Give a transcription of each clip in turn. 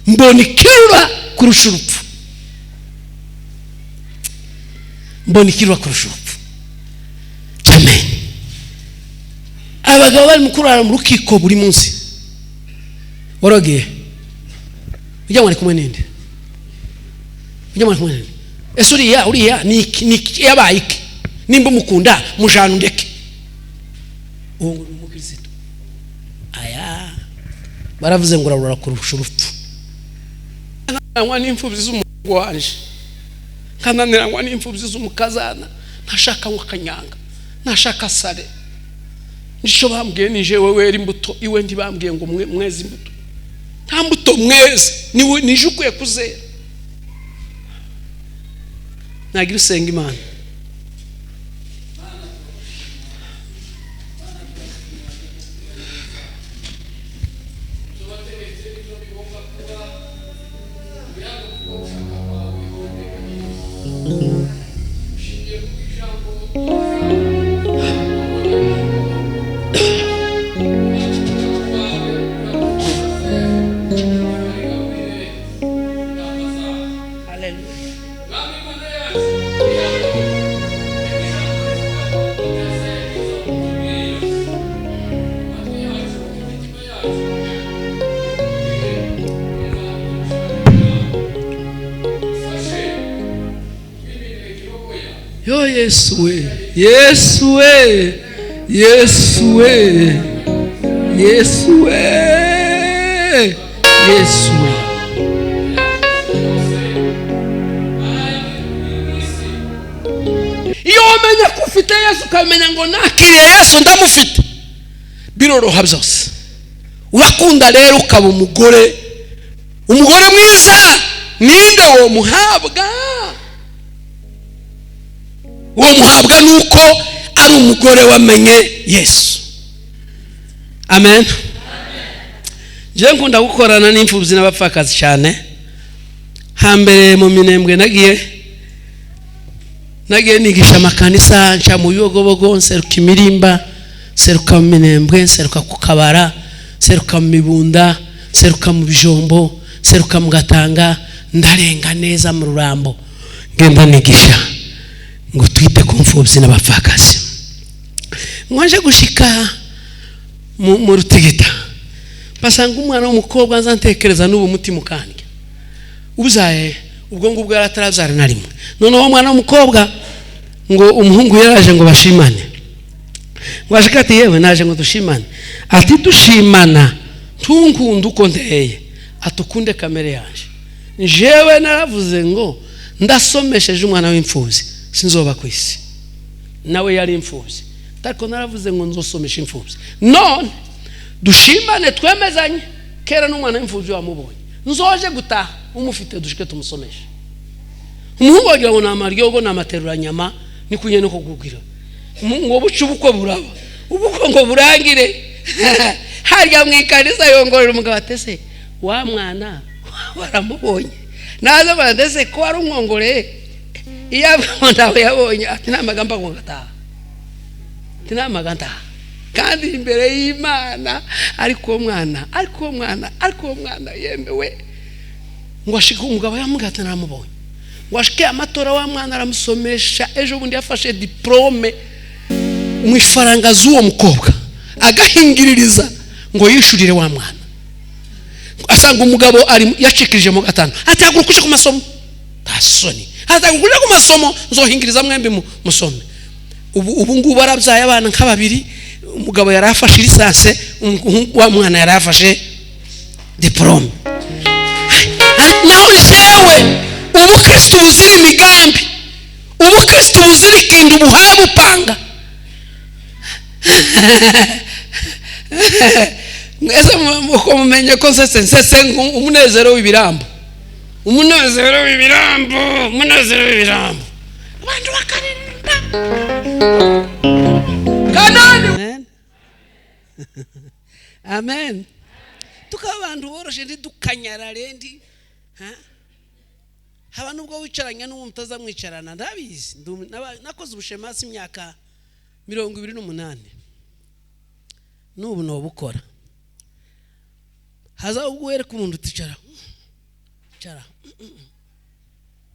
mbona ikirura kurusha urupfu, mbona ikirura kurusha urupfu. Amen. Abagabo bari mukurara mu rukiko buri munsi waragiye ujya mwari kumwe ninde, ujya mwari kumwe ninde? Ese uriya ni yabaye iki? Nimba mukunda mujana ndeke uwo mu Kristo. Aya baravuze ngo urarura kurusha urupfu. Nanywa n'imfubyi z'umugo wanje, kananiranywa n'imfubyi z'umukazana, ntashaka nk'akanyanga, ntashaka sare. Nisho bambwiye nije wewe imbuto iwe ntibambwiye ngo mweze imbuto, nta mbuto mweze niwe nije ukwiye kuzera. Nagira usenga Imana. Yo Yesu we, Yesu we, Yesu we, Yesu we, Yesu we. Iyo umenya ko ufite Yesu ukamenya ngo nakiriye Yesu ndamufite, biroroha byose. Urakunda rero ukaba umugore mwiza, ninde wo muhabwa? Uwo muhabwa nuko ari umugore wamenye Yesu. Amen. Je nkunda gukorana n'imfubyi n'abapfakazi cyane. Hambere mu Minembwe nagiye nigisha amakanisa nca mu Bibogobogo, nseruka Imirimba, nseruka mu Minembwe, nseruka ku Kabara, nseruka mu Mibunda, nseruka mu Bijombo, nseruka mu Gatanga, ndarenga neza mu Rurambo, ngenda nigisha ngo twite ku mfubyi n'abapfakazi. Mwaje gushika mu Rutegeta, basanga umwana w'umukobwa nzantekereza n'ubu mutima ukandya. Ubuzaye ubwo ngubwo yaratarabyara na rimwe. None uwo mwana w'umukobwa ngo umuhungu yaraje ngo bashimane. Ngo ashikati yewe naje ngo dushimane. Ati dushimana tunkundu uko nteye, atukunde kamere yanje. Jewe naravuze ngo ndasomesheje umwana w'imfubyi sinzoba ku isi. Nawe yari imfubyi, ariko naravuze ngo nzosomesha imfubyi. None dushimane twemezanye, kera n'umwana w'imfubyi wamubonye, nzoje gutaha umufite dushike tumusomesha. Umuhungu wagira ngo namaryogo namaterura nyama nikunye no kugugura. Ngo bucu ubuko buraba, ubuko ngo burangire. Harya mwikanisa yongorera umugabo atese wa mwana baramubonye. Naza barandese ko ari umwongore. Iya ndawe yabonye ati namagamba ngo ngataha. Ati namaganda. Kandi imbere y'Imana ariko mwana yemewe. Ngo ashike umugabo yamugata naramubonye. Ngo ashike amatora wa mwana aramusomesha, ejo bundi yafashe diplome mu ifaranga z'uwo mukobwa agahingiririza ngo yishurire wa mwana. Asanga umugabo ari yacikirije mu gatano, ati hagurukushe ku masomo. Tasoni hazagukurira ku masomo nzohingiriza mwembe musome. Ubu ngubu barabyaye abana nk'ababiri, umugabo yarafashe lisanse, wa mwana yarafashe diplome. Naho jewe ubukristo buzira imigambi, ubukristo buzira ikintu buhaba upanga. Mwese mumenye ko sese umunezero w'ibirambo, umunezero w'ibirambo. Abantu bakarinda Kanani. Amen. Tukabantu boroshe ndi dukanyara rendi. Haba nubwo wicaranye n'uwo mutazamwicarana ndabizi. Nakoze ubushemasi imyaka 28. Nubu no bukora. Haza ubwo were ku muntu uticara. icara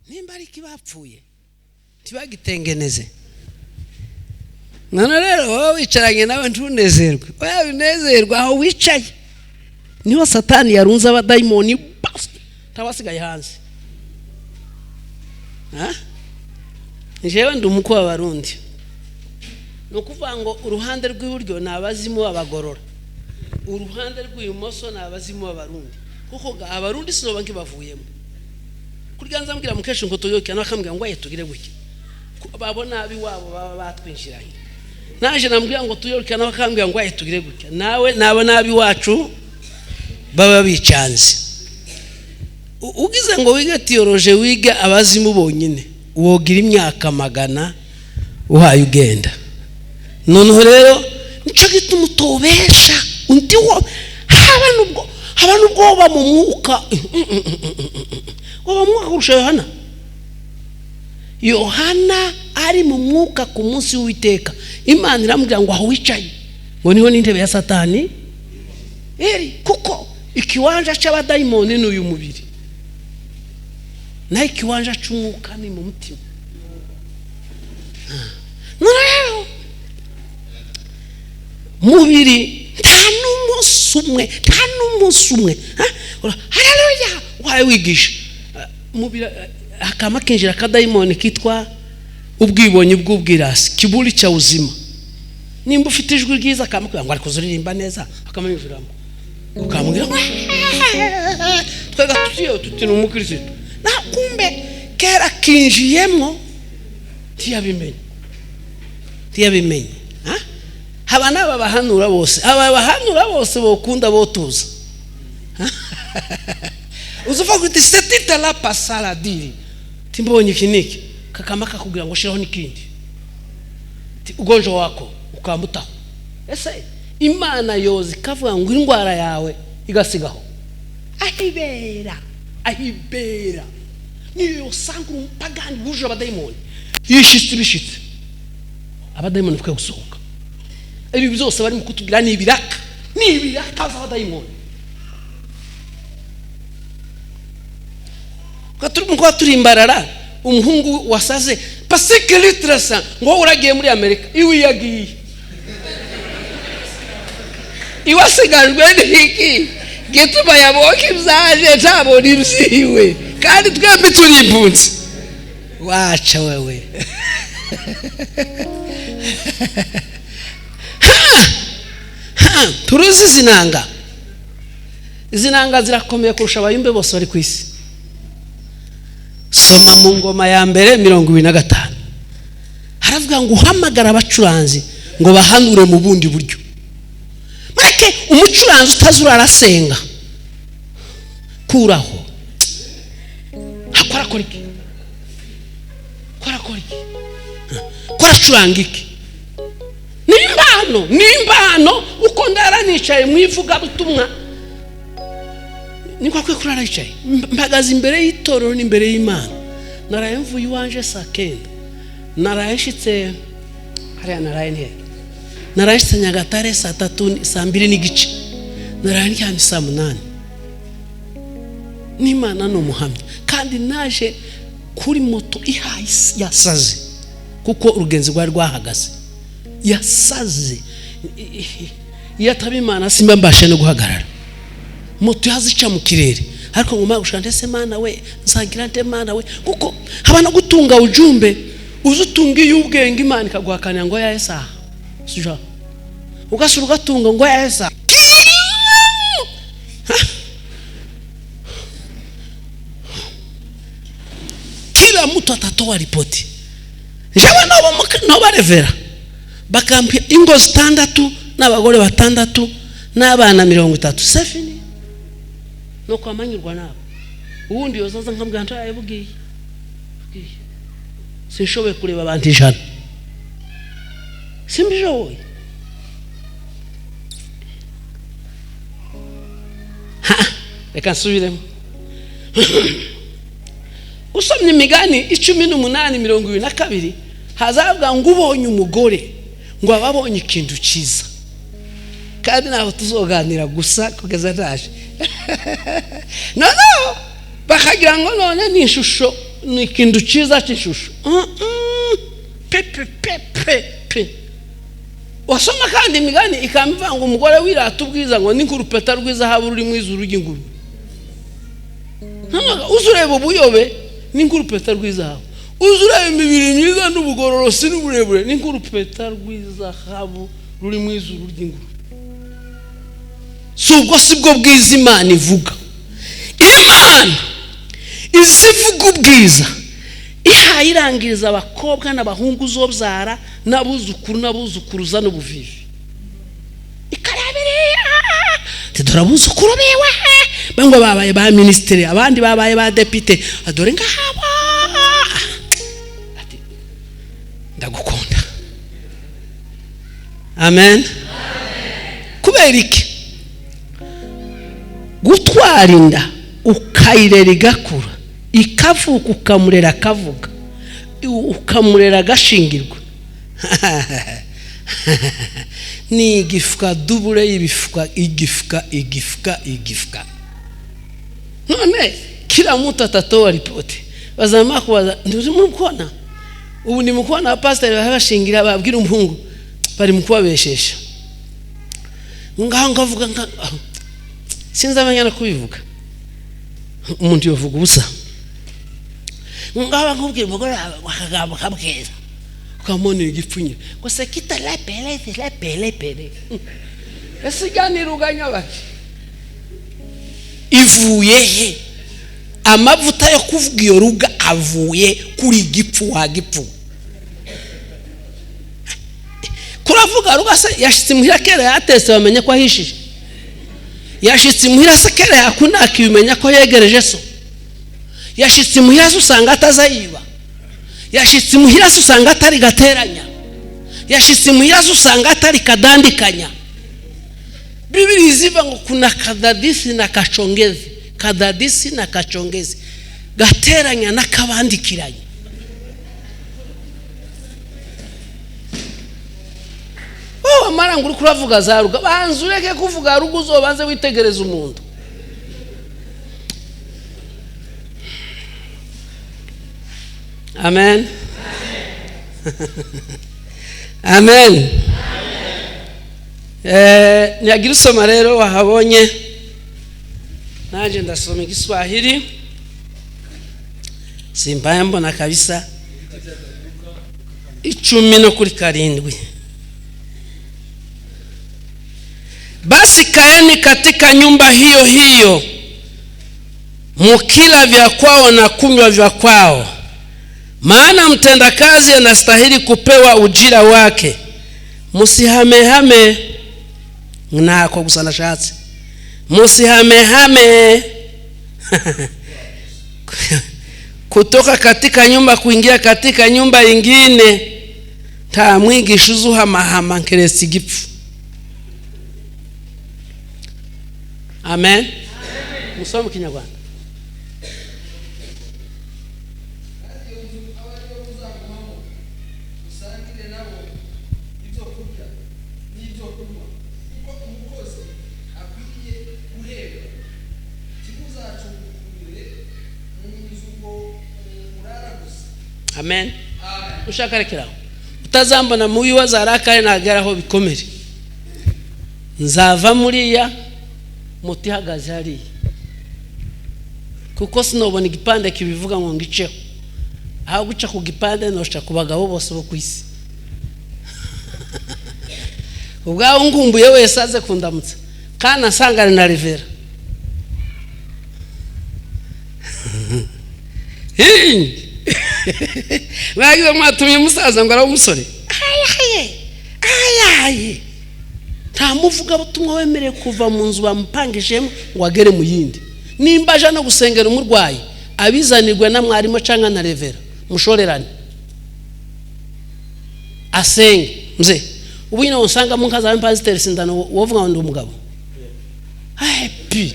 nimba ari kibapfuye tibagitengeneze. None rero wowe wicaranye nawe ntunezerwe, oya unezerwa aho wicaye. Niho Satani yarunze abadayimoni basi tabasigaye hanze. Njewe ndi umukwe w'Abarundi, nukuvuga ngo uruhande rw'iburyo nabazimu abagorora, uruhande rw'ibumoso nabazimu b'Abarundi, kuko Abarundi sinoba nkibavuyemo. Kuryanza mbwira mukesho ngo toyoke nakambwira ngo ayetugire guki babona abi wabo baba batwinshiranye, naje nambwira ngo tuyoke nakambwira ngo ayetugire guki nawe nabona abi wacu baba bicanze. Ugize ngo wige theology wige abazimu bonyine wogira imyaka magana uhaye ugenda. Noneho rero nico gituma utobesha undi wo haba nubwo ba mu mwuka kurusha Yohana ari mu mwuka ku munsi w'Uwiteka. Imana iramubwira ngo aho wicaye ngo niho n'intebe ya Satani eri, kuko ikiwanja cy'abadayimoni n'uyu mubiri na ikiwanja cy'umwuka ni mu mutima. None mubiri nta n'umunsi umwe haleluya waye wigisha mubiri akama kinjira akadayimoni kitwa ubwibonye bw'ubwirasi, kiburi cya uzima. Nimba ufite ijwi ryiza akamubwira ngo ari kuzuririmba neza akamubiramo ukamubwira twega tuti n'umukristo na kumbe kera kinjiyemo tiyabimenye. Haba naba bahanura bose, bokunda botuza uzuva kuti setita la pasala diri timbonye kiniki kakamaka kugira ngo shiraho nikindi ugonjo wako ukamutaho. Ese Imana yozi kavuga ngo indwara yawe igasigaho ahibera niyo sanga umpagani buje abadayimoni bishitse abadayimoni fwe gusohoka. Ibi byose bari mu kutubwira ni ibiraka z'abadayimoni. Kwa turimbarara umuhungu wasaze pasike litrasa ngo uragiye muri Amerika iwi yagiye iwasigajwe n'iki gituma yaboke byaje tabona ibyiwe kandi twembi turibunze wacha wewe. Turuzi zinanga zirakomeye kurusha abayumbe bose bari ku isi. Soma mu Ngoma ya mbere 25 haravuga ngo uhamagara abacuranzi ngo bahanure mu bundi buryo. Make umucuranzi utazura arasenga kuraho hakora iki kora curanga iki nimbano uko ndaranicaye mwivuga butumwa niko kwe kurara yicaye mpagaze imbere y'itorero n'imbere y'Imana. Naraye mvuye iwanje sakenda, narayishitse hariya narayishitse Nyagatare saa 3 saa 2 n'igice, naraye ndyamye saa 8. N'Imana no muhamya kandi naje kuri moto ihaye yasaze kuko urugenzi rwari rwahagaze yasaze. Yatabimana simba mbashe no guhagarara, moto yazica mu kirere ariko ngoma gushante se Mana we nsagira nte Mana we kuko habana gutunga ujumbe uzutunga y'ubwenge Imana ikaguhakanya ngo ya esa suja ugasura ugatunga ngo ya esa kila mtu atatoa ripoti. Njaba no barevera bakampya ingo 6 n'abagore 6 n'abana 30 sefini no kwamanyirwa nabo. Ubundi yozaza nkambwa nta yabugiye sinshobe kureba abantu 100 simbishoboye. Reka nsubiremo. Usomye Imigani 18:22 hazavuga ngo ubonye umugore ngo ababonye ikintu cyiza kandi naho tuzoganira gusa kugeza ndaje no bakagira ugira ngo none ni ishusho, ni ikintu cyiza cy'ishusho. Pepe wasoma kandi imigani ikambivuga ngo umugore wirata ubwiza ngo ni nk'urupeta rw'izahabu ruri mu izuru ry'ingurube. Uzureba ubuyobe ni nk'urupeta rw'izahabu, uzureba imibiri myiza n'ubugororosi n'uburebure ni nk'urupeta rw'izahabu ruri mu izuru ry'ingurube. Si ubwo si bwo bwiza Imana ivuga. Imana izivuga ubwiza ihaye irangiriza abakobwa n'abahungu uzobyara n'abuzukuru n'abuzukuruza n'ubuvivi. Ikarabiriya tidora abuzukuru biwe bamwe babaye ba ministeri, abandi babaye ba depite, adore ngahaba ati ndagukunda. Amen. Kubera iki? Gutwara inda ukayirera igakura, ikavuka ukamurera akavuga, ukamurera agashingirwa. Ni igifuka dubure y'ibifuka, igifuka. None kila mtu atatoa ripoti. Bazama kubaza ndio mukona. Ubu ni mukona pastor babashingira babwira umuhungu bari mukubabeshesha. Ngaho avuga sinzi abanyana kubivuga. Umuntu yovuga ubusa. Ngaho nkubwira umugore akagamba kabweza. Ukamona igipfunye. Ngo se kita la pele. Esiganira uganya baki. Ivuye he? Amavuta yo kuvuga iyo ruga avuye kuri gipfu wa gipfu. Kuravuga ruga se yashitse muhira kera yatese bamenye ko ahishije. Yashitse muhira se kera yakunda akimenya ko yegereje so. Yashitse muhira usanga atazayiba. Yashitse muhira usanga atari gateranya. Yashitse muhira usanga atari kadandikanya. Biblia ziva ngo kuna kadadisi na kachongezi. Kadadisi na kachongezi. Gateranya na kabandikiranya. Amara nguri kuravuga za ruga. Banzureke kuvuga ruga uzobanze witegereza umuntu. Amen. Amen. Niyagira usoma rero wahabonye. Naje ndasoma Igiswahili. Simbaye mbona kabisa. 10:7. Basi kaeni katika nyumba hiyo hiyo, mukila vya kwao na kunywa vya kwao, maana mtendakazi anastahili kupewa ujira wake. Musihamehame na kwa kusana shatsi. Musihamehame kutoka katika nyumba kuingia katika nyumba ingine, ta mwingi shuzuha mahama nkeresi gipfu. Amen. Musome Kinyarwanda. Amen. Ushakarekeraho utazambona mubi wazarakare nageraho bikomere. Nzava muriya muti hagaze hari kuko sinobona igipande kibivuga ngo ngiceho. Aho guca ku gipande noca kubagabo bose bo kwisi. Ubwaho ngumbuye wese aze kundamutsa kana sangane na Rivera. Bagiye mwatumye musaza ngo aramusore. Ayaye. Tamuvuga butumwa wemereye kuva mu nzu bamupangishemo ngo agere mu yindi. Nimba aje no gusengera umurwayi abizanirwe na mwarimo canga na Revera mushorerane. Asenge mze. Ubu ina usanga mu nkaza pastor sindano wovuga ngo ndi umugabo. Pi.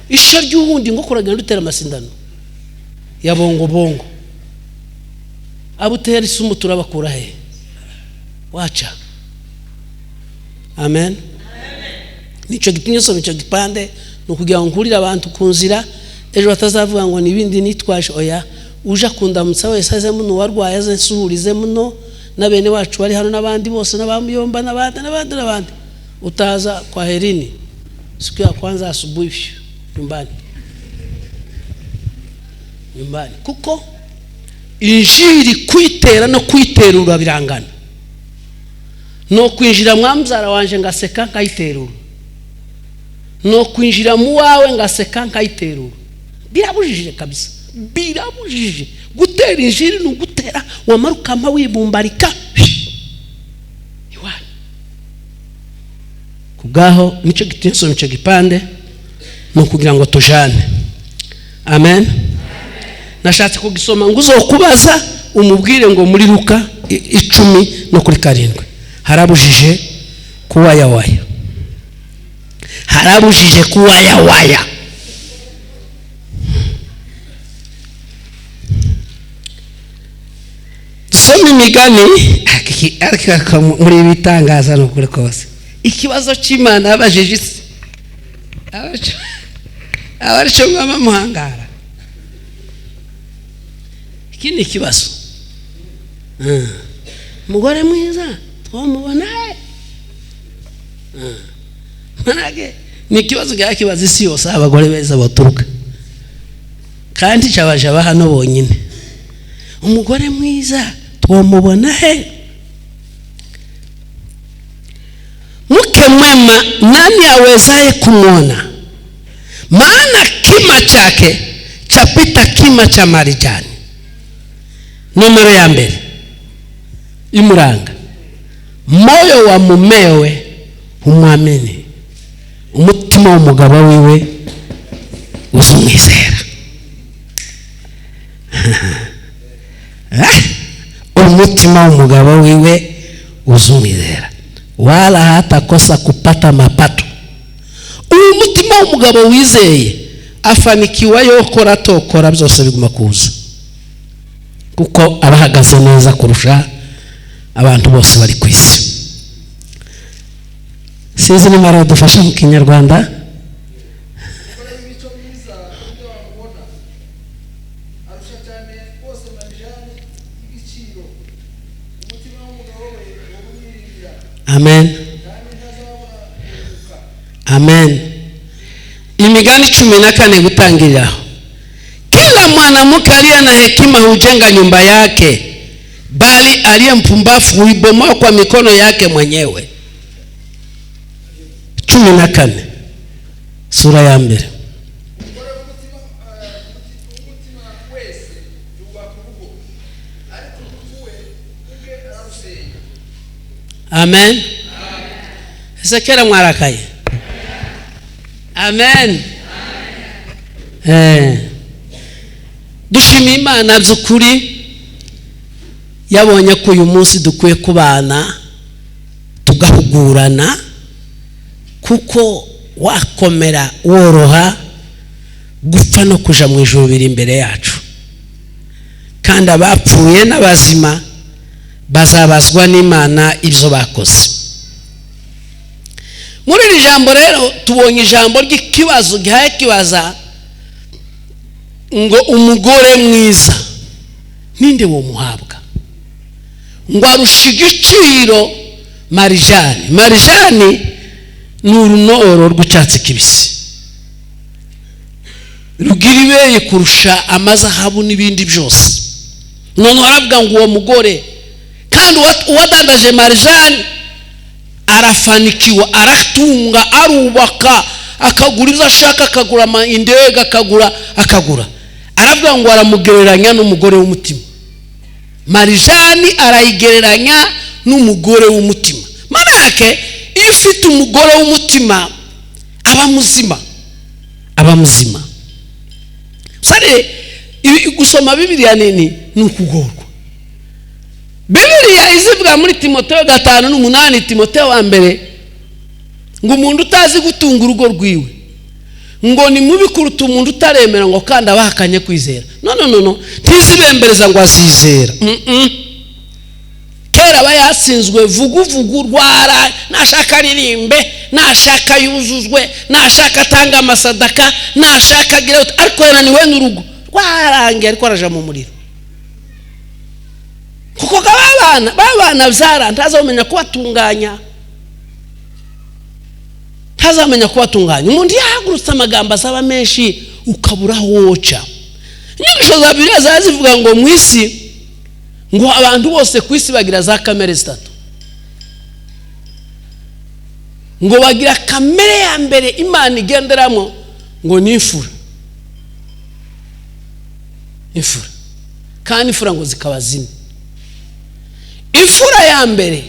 Isha ry'ubundi ngo kuragenda utera amasindano. Ya bongo. Abutera isumu turabakura he. Wacha. Amen. Nico gitinyo so nico gipande nukugira ngo nkurira abantu kunzira ejo batazavuga ngo nibindi nitwaje. Oya, uje kundamutsa wese aze muno, warwaye aze nsuhurize muno, na bene wacu bari hano n'abandi bose n'abamuyomba n'abandi. Utaza kwa Herini siku ya kwanza asubuhi nyumbani. Kuko injiri kwitera no kwiterura birangana. No kwinjira mwamzara wanje ngaseka nkayiterura, no kwinjira mu wawe ngaseka nkayiterura. Birabujije kabisa, birabujije. Gutera injiri no gutera wamarukama wibumbarika iwana. Kugaho nico gitenso nico gipande no kugira ngo tujane. Amen. Nashatse kugisoma ngo uzokubaza umubwire ngo muri Luka 10:7 harabujije kuwayawaya. Harabujije kuwayawaya. Dusome imigani ariko muri bitangaza no kuri kose. Ikibazo cy'Imana abajije isi. Abacho ngama muhangara. Ikindi ikibazo. Mugore mwiza twamubona. Manage ni ikibazo cyakibaza isi yose abagore beza baturuka. Kandi cyabaje hano bonyine. Umugore mwiza twamubona he? Mke mwema nani awezaye kumwona? Maana kima chake chapita kima cha marijani. Numero ya mbere imuranga, moyo wa mumewe humwamini, umutima w'umugabo wiwe uzumwizera. Umutima w'umugabo wiwe uzumwizera, wala hata kosa kupata mapato. Umutima w'umugabo wizeye afanikiwa yokora tokora byose biguma kuza, kuko abahagaze neza kurusha abantu bose bari ku isi. Sinzi ni mara dufasha mu Kinyarwanda. Amen. Amen. Imigani 14 gutangirira. Kila mwanamke aliye na hekima hujenga nyumba yake, bali aliye mpumbavu huibomoa kwa mikono yake mwenyewe. 14 sura ya 2. Amen. Ezekiel mwarakaye. Amen. Dushima Imana by'ukuri yabonye ko uyu munsi dukwiye kubana tugahugurana, kuko wakomera woroha gupfa no kuja mu ijuru biri imbere yacu, kandi abapfuye n'abazima bazabazwa n'Imana ibyo bakoze. Muri iri jambo rero tubonye ijambo ry'ikibazo gihaye kibaza ngo umugore mwiza ninde wo muhabwa, ngo arusha igiciro marijani. Marijani ni urunoro rw'icyatsi kibisi rugira ibeye kurusha amazahabu n'ibindi byose. None aravuga ngo uwo mugore, kandi uwadandaje marijani arafanikiwa, aratunga, arubaka, akagura ibyo ashaka, akagura indege, akagura. Aravuga ngo aramugereranya n'umugore w'umutima. Marijani arayigereranya n'umugore w'umutima. Maana yake iyo ufite umugore w'umutima aba muzima. Sare gusoma Bibiliya nini n'ukugorwa. Bibiliya izivuga muri Timoteyo 5:8, Timoteyo wa mbere, ngo umuntu utazi gutunga urugo rwiwe ngo ni mubi kuruta umuntu utaremera ngo kandi abahakanye kwizera. No ntizibembereza ngo azizera. wera aba yasinzwe vuguvugu rwara, nashaka ririmbe, nashaka yuzuzwe, nashaka atanga amasadaka, nashaka agira ariko yananiwe n'urugo rwarangiye ariko araja mu muriro. Kuko babana byara ntazamenya kubatunganya, ntazamenya kubatunganya. Umuntu yahagurutse amagambo asaba menshi ukabura woca. Inyigisho za Bibiliya zazivuga ngo mu isi, ngo abantu bose ku isi bagira za kamere zitatu. Ngo bagira kamere ya mbere Imana igenderamo ngo ni imfura. Imfura kandi imfura ngo zikaba zine. Imfura ya mbere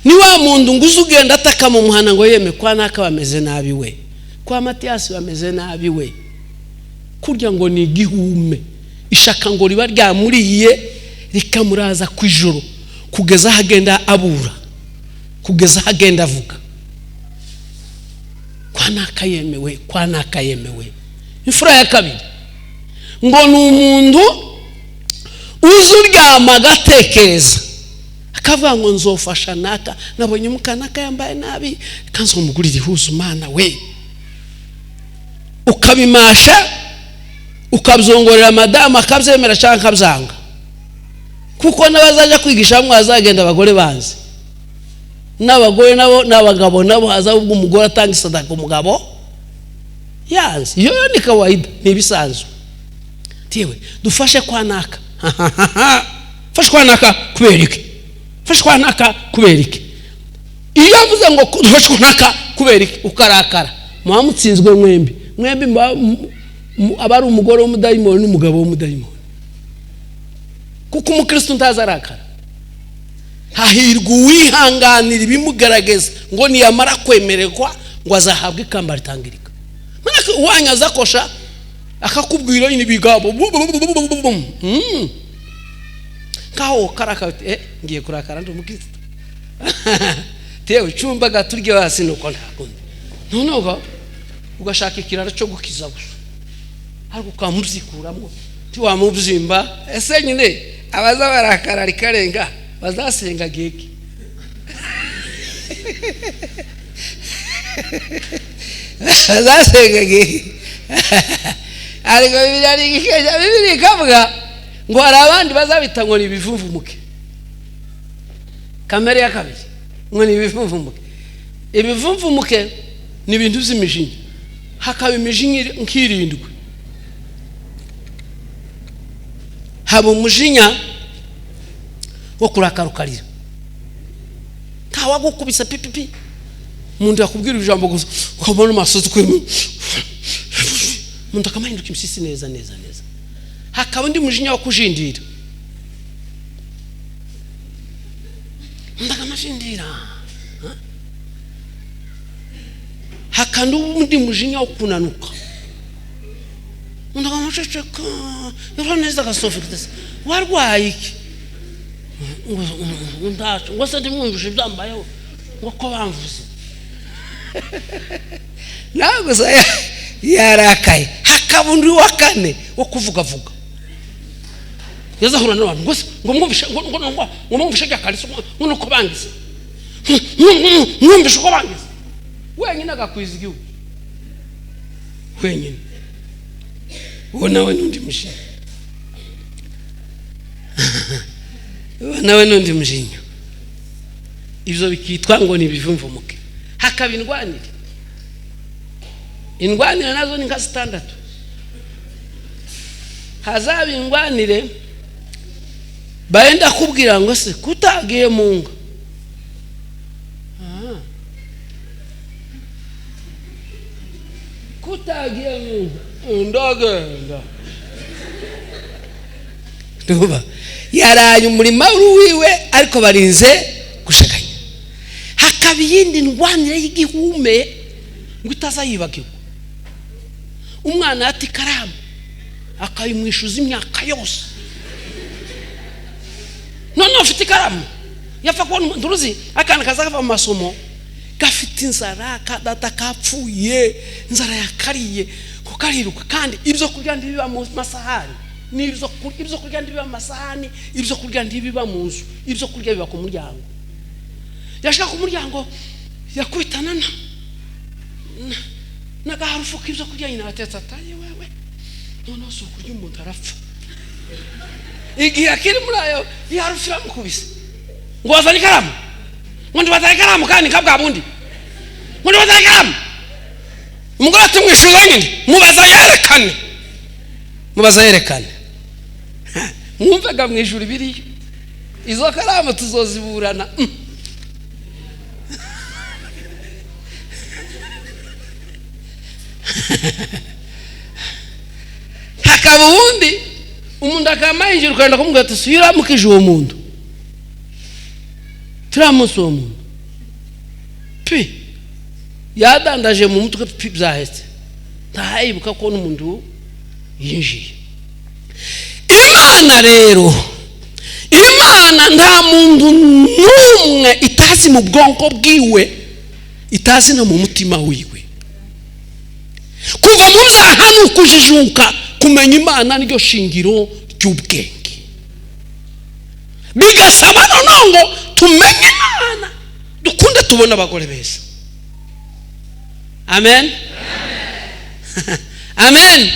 ni wa muntu ngo uzugenda ataka mu muhana ngo yeme kwa naka bameze nabi we, kwa Matiyasi bameze nabi we, kurya ngo ni igihume, ishaka ngo riba ryamuriye rikamuraza ku ijoro kugeza hagenda abura, kugeza hagenda avuga kwa naka yemewe, kwa naka yemewe. Imfura ya kabiri ngo ni umuntu uzuryama agatekereza akavuga ngo nzofasha naka, nabonye mukanaka yambaye nabi kanzo mugurira ihuzu mana we, ukabimasha ukabyongorera madama akabyemera cyangwa akabyanga. Kuko nabazaje kwigisha mwazagenda abagore banze, n'abagore nabo n'abagabo nabo haza ubwo umugore atanga isadaka umugabo yanze. Iyo ni kawaida, ni bisanzwe. Tiwe dufashe kwa naka fashe kwa naka kuberike, fashe kwa naka kuberike. Iyo avuze ngo dufashe kwa naka kuberike ukarakara, muhamutsinzwe mwembi abari umugore w'umudayimoni n'umugabo w'umudayimoni. Kuko umukristo ntazarakara. Hahirwa uwihanganira ibimugaragaza ngo niyamara kwemererwa ngo azahabwe ikamba ritangirika. Manake uwanyaza kosha akakubwira n'ibigabo kaho karaka ngiye kurakara ndi umukristo. Tewe cyumba gaturye hasi nuko ntakundi. Noneho ugashaka ikiraro cyo gukiza gusa, ariko ukamubyikuramo tiwamubzimba. Ese nyine abaza barakara rikarenga bazasenga geke. Bazasenga geke. Ariko Bibiliya ikavuga ngo hari abandi bazabita ngo ni ibivumvumuke. Kamere ya kabiri ngo ni ibivumvumuke. Ibivumvumuke ni ibintu by'imijinya, hakaba imijinya nk'irindwi. Haba umujinya wo kurakara ukarira, kawa gukubisa pipipi, umuntu yakubwira ijambo gusa ukabona amasozi kwemu, umuntu akamahinduka imisisi neza. Hakaba undi mujinya wo kujindira, ndakamashindira. Hakaba undi mujinya wo kunanuka, ndakamasheceka yaroneza gasofitse warwaye iki ndacho ngo se ndimwumvishe byambayeho ngo ko bamvuze. Nago saya yarakaye. Hakaba undi wa kane wo kuvuga yazahura n'abantu ngo mwumvishe ngo mwumvishe cyakariso ngo nuko bangize mwumvishe ko bangize wenyine agakwiza igihugu wenyine. Uwo nawe n'undi mushinya, nawe n'undi mushinya. Ibyo bikitwa ngo ni ibivumvumuke. Hakaba indwanire nazo ni nka standatu. Hazaba indwanire baenda kubwira ngo se kutagiye munga, kutagiye munga ndagenda nduba yaraye umurima wiwe ariko barinze gushakanya. Hakaba yindi ndwanire y'igihume ngo itazayibagirwa. Umwana ati karamu akayimwishuza imyaka yose, none afite ikaramu yapfa kubona nduruzi akana kaza kava mu masomo gafite inzara kadata kapfuye, inzara yakariye kukariruka kandi ibyo kurya ndibiba mu masahani n'ibyo kurya ndibiba amasahani, ibyo kurya ndibiba mu nzu, ibyo kurya biba ku muryango. Yashaka ku muryango yakubitana n'agaharufu k'ibyo kurya nyina atetse ataye wewe none so kurya umuntu arapfa. Igihe akiri muri ayo yarufira mukubise ngo wazana ikaramu, ngo ndibatare ikaramu kandi kabwa bundi, ngo ndibatare ikaramu. Umugore ati mwishura nyine mubaza yerekane mwumvaga mwijuru biriyo izo karamu tuzoziburana. Hakaba ubundi umuntu akamayinjira ukanda kumubwira ati suyira mukije uwo muntu turamusi uwo muntu pi yadandaje mu mutwe pi byahetse ntayibuka ko n'umuntu yinjiye. Imana rero, Imana nta muntu n'umwe itazi mu bwonko bwiwe, itazi no mu mutima wiwe. Kuva mu byaha n'ukujijuka kumenya Imana niryo shingiro ry'ubwenge. Bigasaba noneho ngo tumenye Imana dukunde tubona abagore beza. Amen. Amen.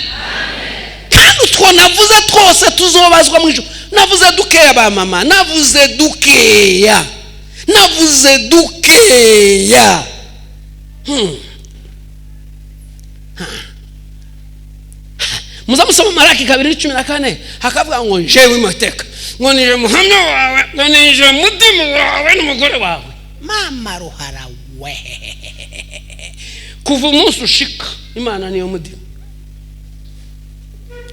Kandi utwo navuze twose tuzobazwa mu ijuru. Navuze dukeya ba mama, navuze dukeya. Muzamusoma Malaki 2:14 hakavuga ngo jewe mateka, ngo nije muhamya wawe, ngo nije mudimu wawe n'umugore wawe. Mama ruhara we. Kuva umunsi ushika Imana niyo mudimu.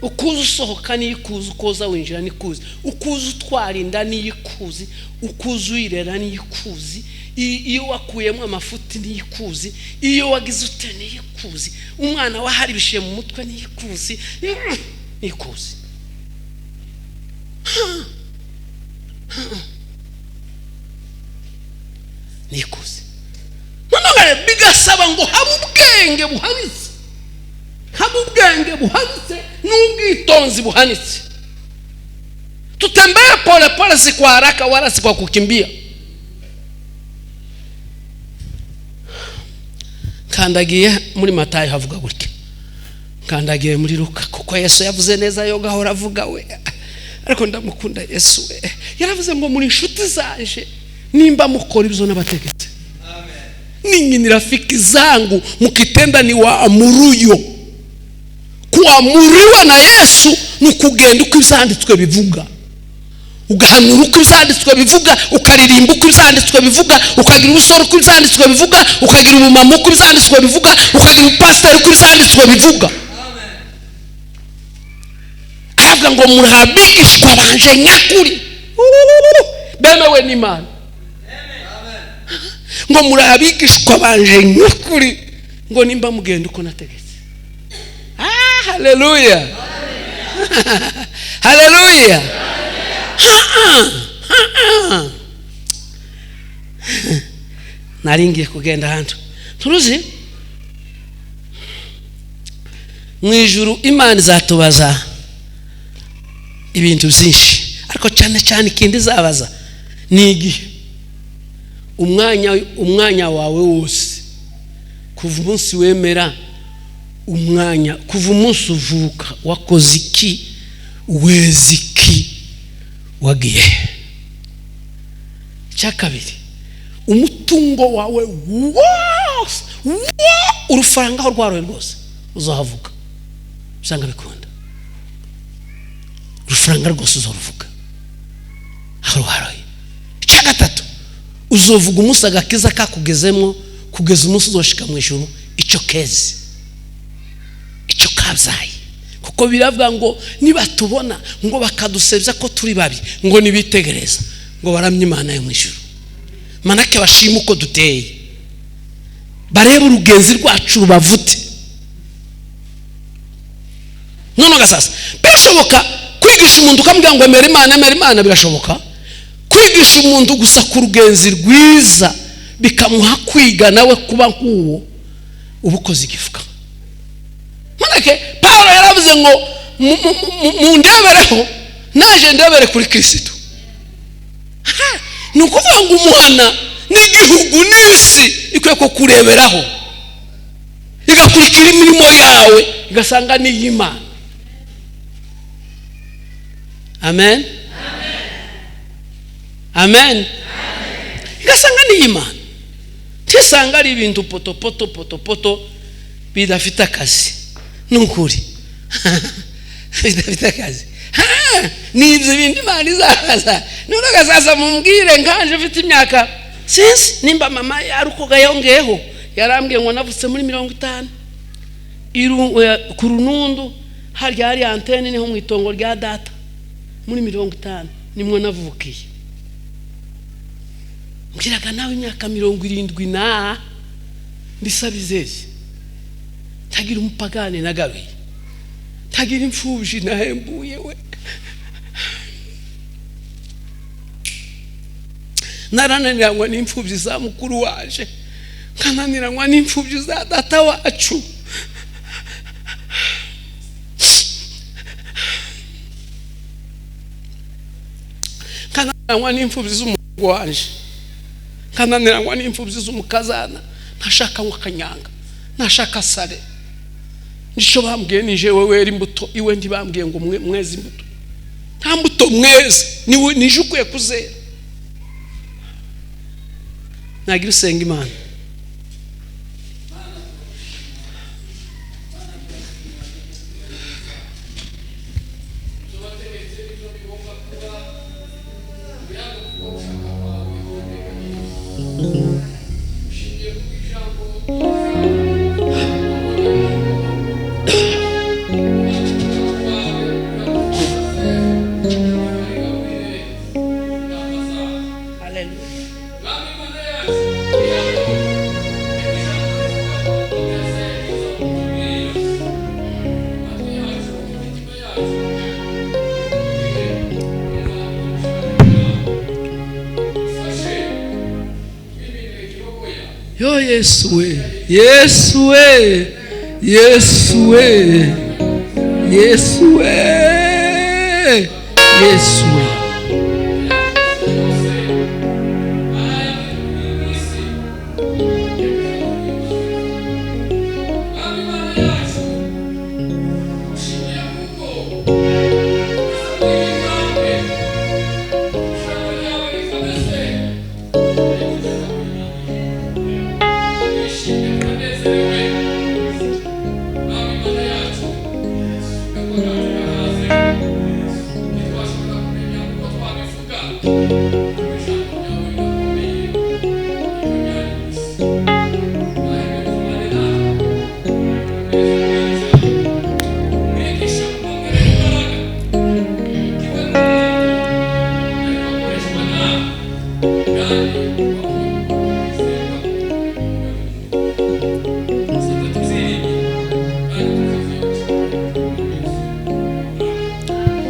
Ukuza usohoka niyikuzi, ukoza winjira nikuzi, ukuza utwara inda niyikuzi, ukuza uyirera niyikuzi, iyo wakuyemo amafuti niyikuzi, iyo wagize ute niyikuzi, umwana waharibishiye mu mutwe niyikuzi, niyikuzi. Niyikuzi. None bigasaba ngo habe ubwenge buhanitse, habe ubwenge buhanitse n'ubwitonzi buhanitse. Tutembee pole pole, si kwa haraka wala si kwa kukimbia. Kandagiye muri Matayo havuga gutya, kandagiye muri Luka kuko Yesu yavuze neza yo gahora avuga we, ariko ndamukunda Yesu we. Yaravuze ngo muri inshuti zanje nimba mukora ibyo nabategetse. Ninyi ni rafiki zangu mkitenda ni waamuruyo. Kuamuriwa na Yesu ni kugenda uko ivyanditswe bivuga, ugahanura uko ivyanditswe bivuga, ukaririmba uko ivyanditswe bivuga, ukagira ubusoro uko ivyanditswe bivuga, ukagira ubumama uko ivyanditswe bivuga, ukagira ubupasiteri uko ivyanditswe bivuga. Aravuga ngo murabigishwa banje nyakuri bemewe n'Imana. Ngo murabigishwa banje nyakuri, ngo nimba mugenda uko nategetse. Hallelujah. Hallelujah. Naringiye kugenda hantu turuzi mu ijuru. Imana izatubaza ibintu byinshi, ariko cyane cyane ikindi zabaza ni igihe umwanya wawe wose, kuva umunsi wemera umwanya, kuva umunsi uvuka wakoze iki, wezi iki, wagiye. Cyakabiri, umutungo wawe wose, urufaranga aho rwaroye rwose uzahavuga, usanga bikunda. Urufaranga rwose uzaruvuga aho rwaroye. Icyagatatu, uzovuga umunsi agakiza kakugezemo kugeza umunsi uzoshika mu ijuru, icyo kezi, icyo kabzaye. Kuko biravuga ngo niba tubona ngo bakadusebya ko turi babi, ngo nibitegereza ngo baramye Imana yo mu ijuru. Manake bashima uko duteye, bareba urugenzi rwacu rubavute. None gasasa birashoboka kwigisha umuntu ukamubwira ngo emera Imana, birashoboka kwigisha umuntu gusa ku rugenzi rwiza bikamuha kwiga nawe kuba nk'uwo ubukoze igifuka. Manake Paulo yaravuze ngo mundebereho naje ndebere kuri Kristo. Nukuvuga ngo umuhana n'igihugu n'isi ikwiye ko kureberaho igakurikira imirimo yawe igasanga ni y'Imana. Amen. Amen. Igasanga ni y'Imana. Tisanga ari ibintu poto bidafite akazi. Nukuri. Bidafite akazi. Nibyo bindi Imana izahaza. None sasa mumbwire nkanje mfite imyaka sinzi nimba mama yarukoga yongeyeho yarambwiye ngo navutse muri 50 ku Runundu hari antene niho mu itongo rya data muri 50 nimwe navukiye. Mbwiraga nawe imyaka 70 na ndisabizeze tagira umupagane nagabe tagira imfubyi nahembuye we narananiranywa n'imfubyi za mukuru waje kananiranywa n'imfubyi za data wacu kananiranywa n'imfubyi z'umuhungu waje kananiranywa n'imfubyi z'umukazana ntashaka wakanyanga ntashaka sare nisho bambwiye nije wewe eri imbuto iwe ndibambwiye ngo mwezi imbuto nta mbuto mwezi niwe nijukuye kuzera nagira usenga Imana. Yo Yesu we, Yesu we, Yesu we, Yesu we, Yesu we.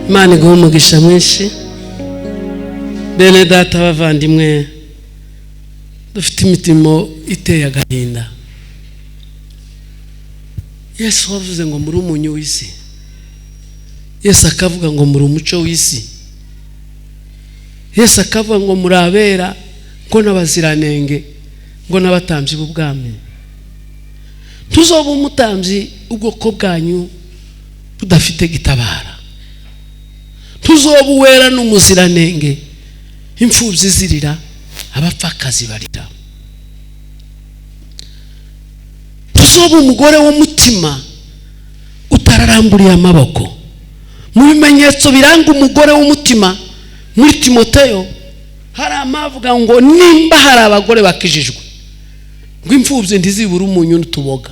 Imana iguhe umugisha mwinshi. Bene data bavandimwe dufite imitima iteye agahinda. Yesu wavuze ngo muri umunyu w'isi. Yesu akavuga ngo muri umuco w'isi. Yesu akavuga ngo muri abera ngo n'abaziranenge ngo n'abatambyi b'ubwami. Tuzoba umutambyi ubwoko bwanyu budafite gitabara. Tuzoba uwera n'umuziranenge imfubyi zirira abapfakazi barira. Tuzoba umugore w'umutima utararamburiye amaboko. Mu bimenyetso biranga umugore w'umutima muri Timoteyo hari amavuga ngo nimba hari abagore bakijijwe ngo imfubyi ndizibura umunyu n'utuboga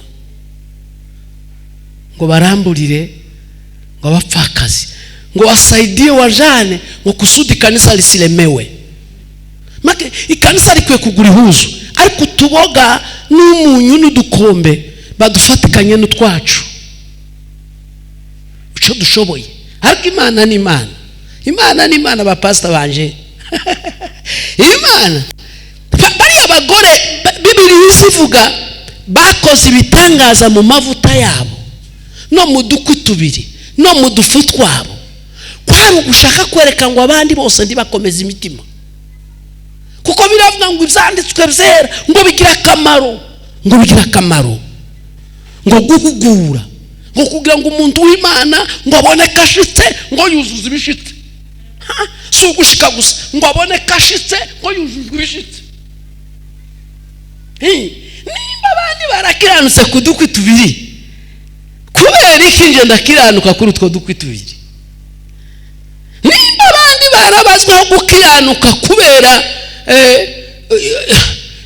ngo baramburire ngo abapfakazi ngo wasaidie wajane ngo kusudi kanisa lisilemewe. Make ikanisa rikwiye kugura ihuzu ariko tuboga n'umunyu n'udukombe badufatikanye n'utwacu uco dushoboye. Ariko Imana ni Imana. Imana ni Imana bapastor banje. Imana bari abagore Bibiliya isivuga bakoze ibitangaza mu mavuta yabo no mu dukwi tubiri no mu dufu twabo kwari ugushaka kwereka ngo abandi bose ndibakomeza imitima, kuko biravuga ngo ibyanditswe byera ngo bigira akamaro, ngo guhugura, ngo kugira ngo umuntu w'Imana ngo abone kashitse ngo yuzuze ibishitse. Si ugushika gusa ngo abone kashitse ngo yujujwe ibishitse. Nimba abandi barakiranutse ku dukwi tubiri, kubera iki nje ndakiranuka kuri utwo dukwi tubiri? Nimba abandi barabazwaho gukiranuka kubera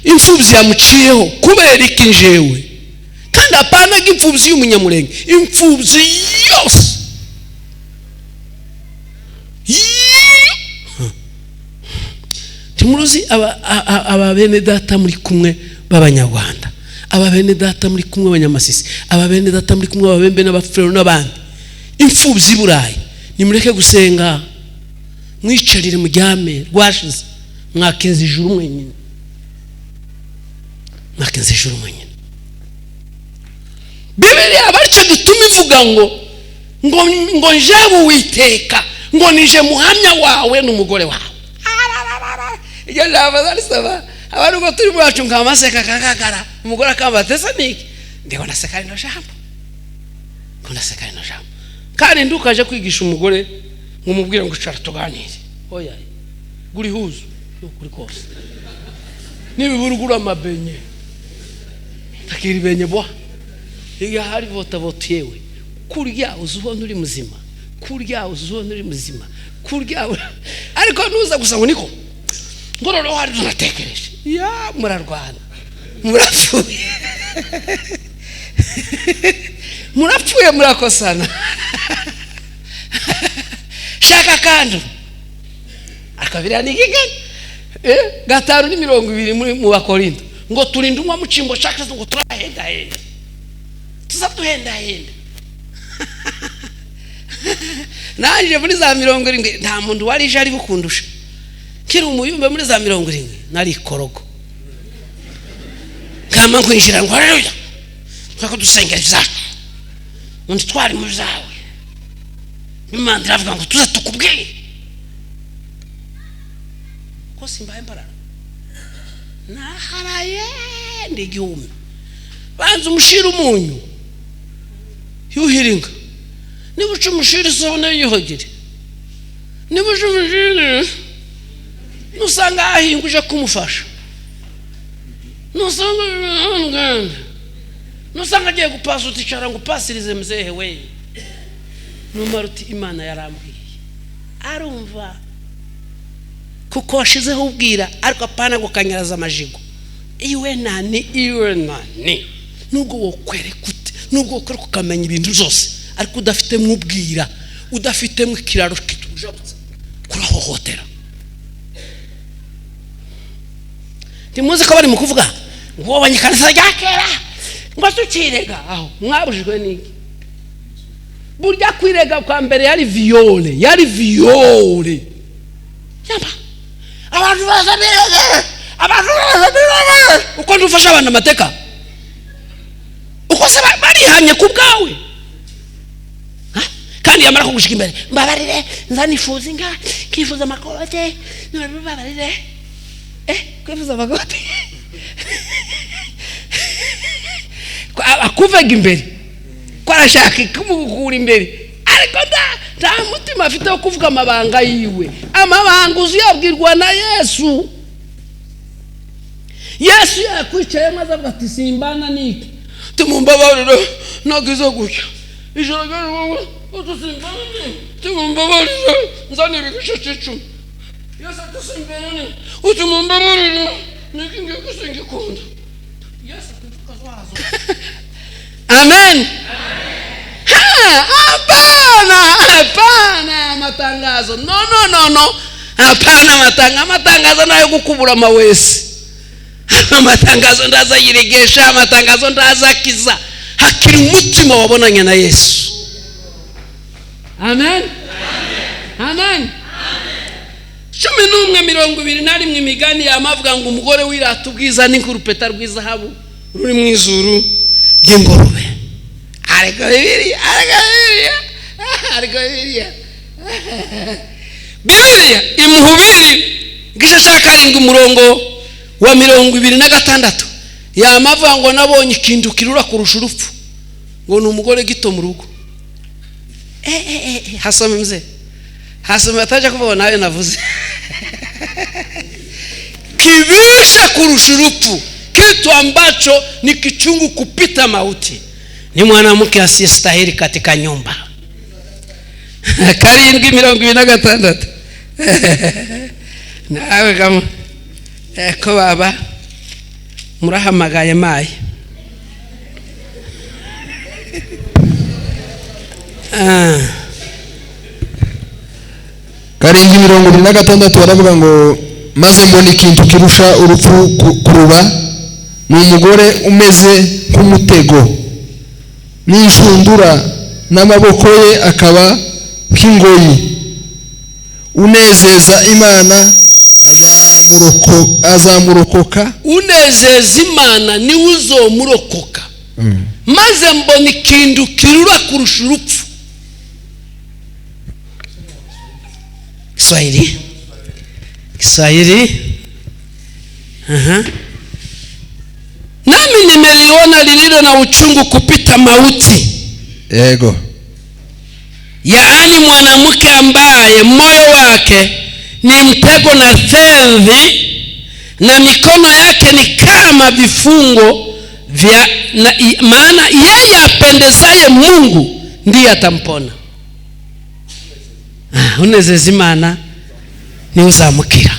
imfubyi yamuciyeho, kubera iki njewe? Kandi apana imfubyi y'umunyamurenge, imfubyi yose. Timuruzi aba bene data muri kumwe b'Abanyarwanda, aba bene data muri kumwe b'Abanyamasisi, aba bene data muri kumwe Ababembe n'Abafurero n'abandi, imfubyi burayi, nimureke gusenga, mwicarire mujyame rwashize, mwakenze ijuru mwenyine, mwakenze ijuru mwenyine. Bibiliya baricyo gituma ivuga ngo njewe Uwiteka, ngo nije muhamya wawe n'umugore wawe. Iyo ndabaza risaba abantu ngo turi mwacu ngamaseka kakagara, umugore akambatesa niki, ndiko naseka rino jambo, kandi ndukaje kwigisha umugore ngumubwira ngo cara tuganire, oya guri huzu kuri kose nibiburugura amabenye takiri benye bwa iyo hari vota yewe kurya uzubona uri muzima, kurya uzubona uri muzima, kurya ariko nuza gusa ngo niko ngororo hari tunatekereje ya murarwana murapfuye murakosana shaka kandi akabira nigigani 5:20 muri mu Bakorinto ngo turinde umwa mucimbo shaka ngo turahenda tuzatuhenda nanje muri za 70 nta muntu wari je ari bukundusha kiri umuyumbe muri za 70 nari korogo kama kwinjira ngo haleluya twako dusengera zacu undi twari mu zawe Imana iravuga ngo tuza tukubwiye ko simbaye mbarara naharaye ndigihumye banza umushira umunyu yuhiringa nibuca umushira isabune yihogere nibuca umushira nusanga ahinguje kumufasha nusanga agiye gupasa uticara ngo upasirize mzehe we numaruti Imana yarambwiye arumva kuko washizeho ubwira ariko apana gukanyaraza amajigo iwe nani nubwo wokwerekute nubwo ukora kukamenya ibintu byose ariko udafite mwubwira udafite mwikiraro kitujabutse kurahohotera. Timuzi ko bari mu kuvuga ngo abanyikanisa ryakera ngo tukirega aho mwabujijwe niki burya kwirega kwa mbere yari viole yamba abantu bazabirega uko ndufasha abana amateka uko se barihanye ku bwawe kandi yamara kugushika imbere mbabarire nzanifuza inga kifuza amakote mbabarire kwifuza amakote akuvega imbere ko arashaka kumugura imbere ariko nta mutima afite wo kuvuga amabanga yiwe. Amabanga uziyabwirwa na Yesu yakwicaye maze avuga ati simbana niki tumumbabarire nagize gutya ijoro rero utusimbana tumumbabarire nzanira igice 10 Yesu atusimbana utumumbabarire niki ngiye kusingikunda Yesu tukazwazo. Amen. Hapana matangazo. No. Hapana matangazo nayo gukubura amawesi. Matangazo ndaza yiregesha, matangazo ndaza kiza. Hakiri umutima wabonanye na Yesu. Amen. 11:21 imigani yamavuga ngo umugore wirata ubwiza n'inkurupeta rw'izahabu ruri mu izuru ry'ingurube. Ariko Bibiliya ariko Bibiliya imuhubiri gisha shakarindwi umurongo wa 26 yamavuga ngo nabonye ikintu kirura kurusha urupfu ngo ni umugore gito mu rugo. Hasome mzee, hasome ataje kuvuga nawe navuze kivisha kurusha urupfu, kitu ambacho ni kichungu kupita mauti, ni mwanamke asiyestahili katika nyumba. Karindwi 26 nawe kama ko baba murahamagaye mayi Karindwi 26 baravuga ngo maze mbona ikintu kirusha urupfu kuruba, ni umugore umeze nk'umutego n'inshundura, n'amaboko ye akaba nk'ingoyi. Unezeza Imana azamurokoka, unezeza Imana ni uzomurokoka. Maze mbona ikintu kirura kurusha urupfu. Kiswahili nami nimeliona lililo na uchungu kupita mauti. Yego. Yaani mwanamke ambaye moyo wake ni mtego na dhambi, na mikono yake ni kama vifungo vya maana yeye apendezaye Mungu ndiye atampona. Unezeza Imana ni uzamukira.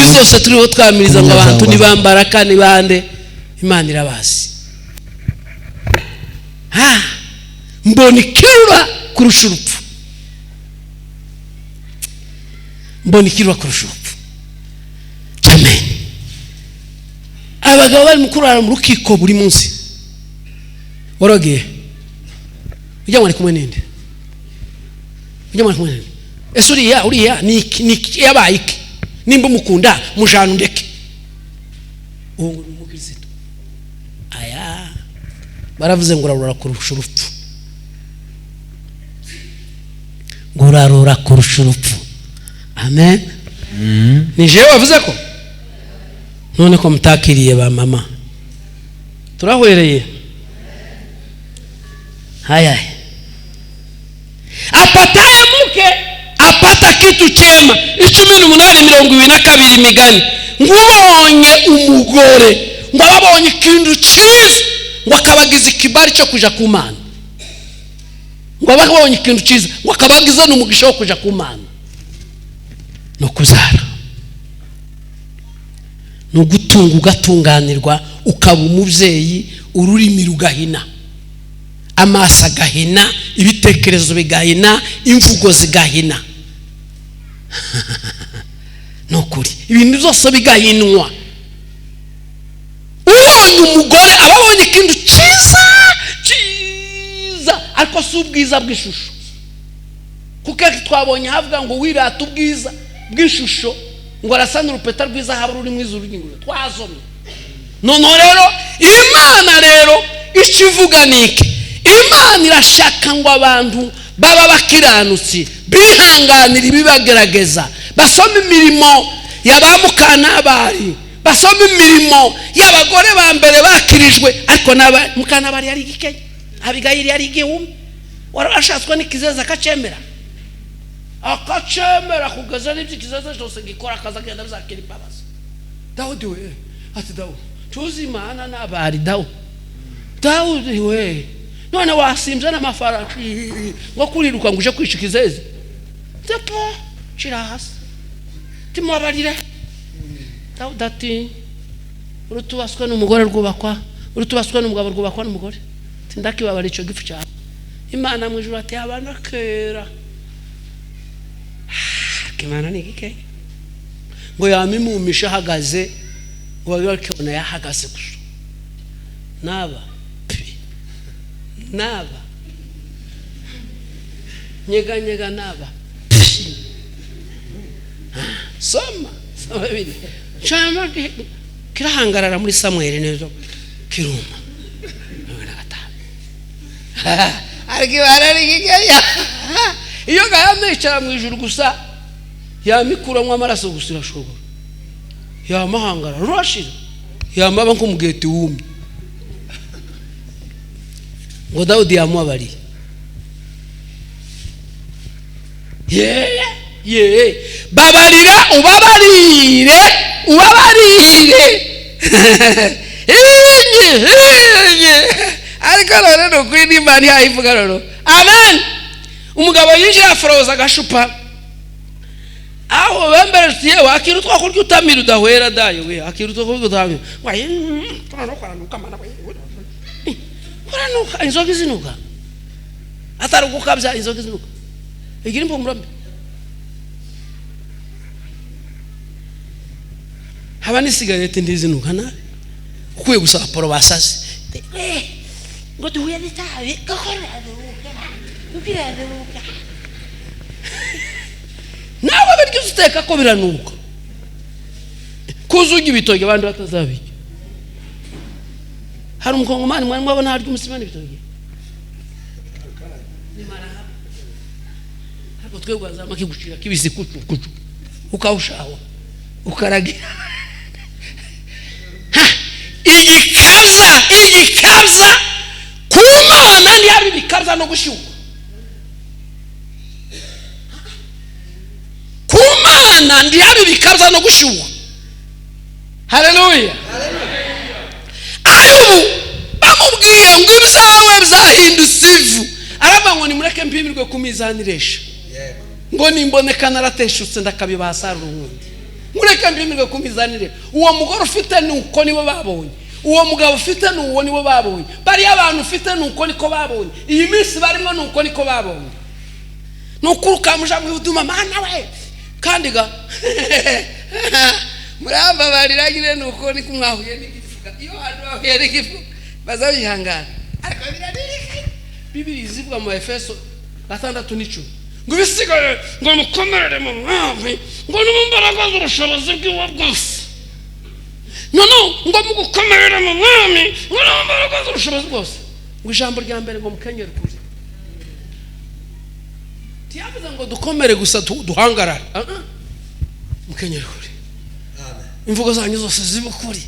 Izo se turiho twamiriza ngo abantu nibambara kandi bande Imana irabazi. Mboni kirura kurusha urupfu, mboni kirura kurusha urupfu. Amen. Abagabo bari mukurara mu rukiko buri munsi waragiye ujya mwari kumwe ninde, ujya mwari kumwe ninde? Ese uriya ni yabaye iki? Nimba mukunda mujana ndeke uwo mukizito aya baravuze ngo urarura kurusha urupfu, ngo urarura kurusha urupfu. Amen. Ni jewe wavuze ko none ko mutakiriye ba mama turahwereye. Haya apataye mke apata kitu chema. 18:22 Migani ngubonye umugore ngo ababonye ikintu cyiza ngo akabagiza ikibari cyo kuja ku Mana, ngo ababonye ikintu cyiza ngo akabagiza n'umugisha wo kuja ku Mana no kuzara no gutunga ugatunganirwa, ukaba umubyeyi, ururimi rugahina, amaso agahina, ibitekerezo bigahina, imvugo zigahina. Nokuri ibintu byose bigahinwa. Ubonye umugore ababonye ikintu cyiza ariko si ubwiza bw'ishusho, kuko twabonye havuga ngo wirata ubwiza bw'ishusho ngo arasa n'urupeta rwiza haba ruri mu izuru ry'ingurube twazomye. None rero Imana rero ikivuga niki? Imana irashaka ngo abantu baba bakiranutsi bihanganira ibibagerageza, basoma imirimo y'abamukanabari, basoma imirimo y'abagore ba mbere bakirijwe. Ariko mukanabari yari igikenya, Abigayili yari igihumi, warashatswe n'ikizeza akacemera kugeza n'ibyo ikizeza cyose gikora akazagenda bizakira imbabazi. Dawudi we ati Dawudi tuzi Imana n'abari Dawudi we none wasimbye n'amafarashi ngo kuriruka ngo uje kwica ikizeze tepo shira hasi timubabarire. Dawudi ati urutubaswe n'umugore rwubakwa, urutubaswe n'umugabo rwubakwa n'umugore, tindakibabara icyo gifu cyawe. Imana mu ijuru ati abana kera Imana ni iki ngo yamimumisha ahagaze, ngo bakibona yahagaze gusa naba nyega naba soma bibiri cyangwa kirahangarara muri Samuel nezo kiruma arikibara rigigaya iyo gayamwicara mu ijuru gusa yamikuramwe amaraso gusa irashobora yamahangara rurashira yamaba nk'umugeti wumye ngo Dawudi yamubariye babarira ubabarire ariko rero kuri n'Imana yayivuga rero amen. Umugabo yinjiye afroza agashupa aho bemberestiye wakiru twakurya utamira udahwera dayo we akiru twakurya utamira waye twaranuka mana waranuka inzoga zinuka atarugukabya inzoga zinuka igira impumuro mbi haba ni cigarette ndizinuka na ukwiye gusaba poro basazi ngo duhuye n'itabi ukiranuka nawe baryo uteka ko biranuka kuzuga ibitoge abandi batazabijya. Hari umukongomani mwari mwabona harya umusimani ibitoge hako twebwe azama kigushira kibisi kucu ukawushawa ukaragira igikaza kumana ndi hari bikaza no gushyuka kumana ndi hari bikaza no gushyuka. Haleluya. Ayubu bamubwiye ngo ibyawe byahindutse ivu arava ngo nimureke mpimirwe ku mizaniresha ngo nimboneka narateshutse ndakabibasarura ubundi mureke mpimirwe ku mizanire. Uwo mugore ufite nuko nibo babonye, uwo mugabo ufite nuwo nibo babonye, bari abantu ufite nuko niko babonye, iyi minsi barimo nuko niko babonye. Nukuruka mujamwe uduma mana we kandi ga muramba bariragire nuko ni kumwahuye n'igifuka iyo hano bahuye n'igifuka bazabihangana. Ariko biradirika Bibiri zivuga mu Efeso 6:10 ngo bisigare ngo mukomerere mu mwami ngo numumbaraga z'urushobozi bw'iwe bwose none ngo mugukomerere mu mwami ngo numumbaraga z'urushobozi bwose. Ngo ijambo rya mbere ngo mukenyere kuri tiyavuze ngo dukomere gusa duhangarara mukenyere kuri imvugo zanyu zose zibukuri.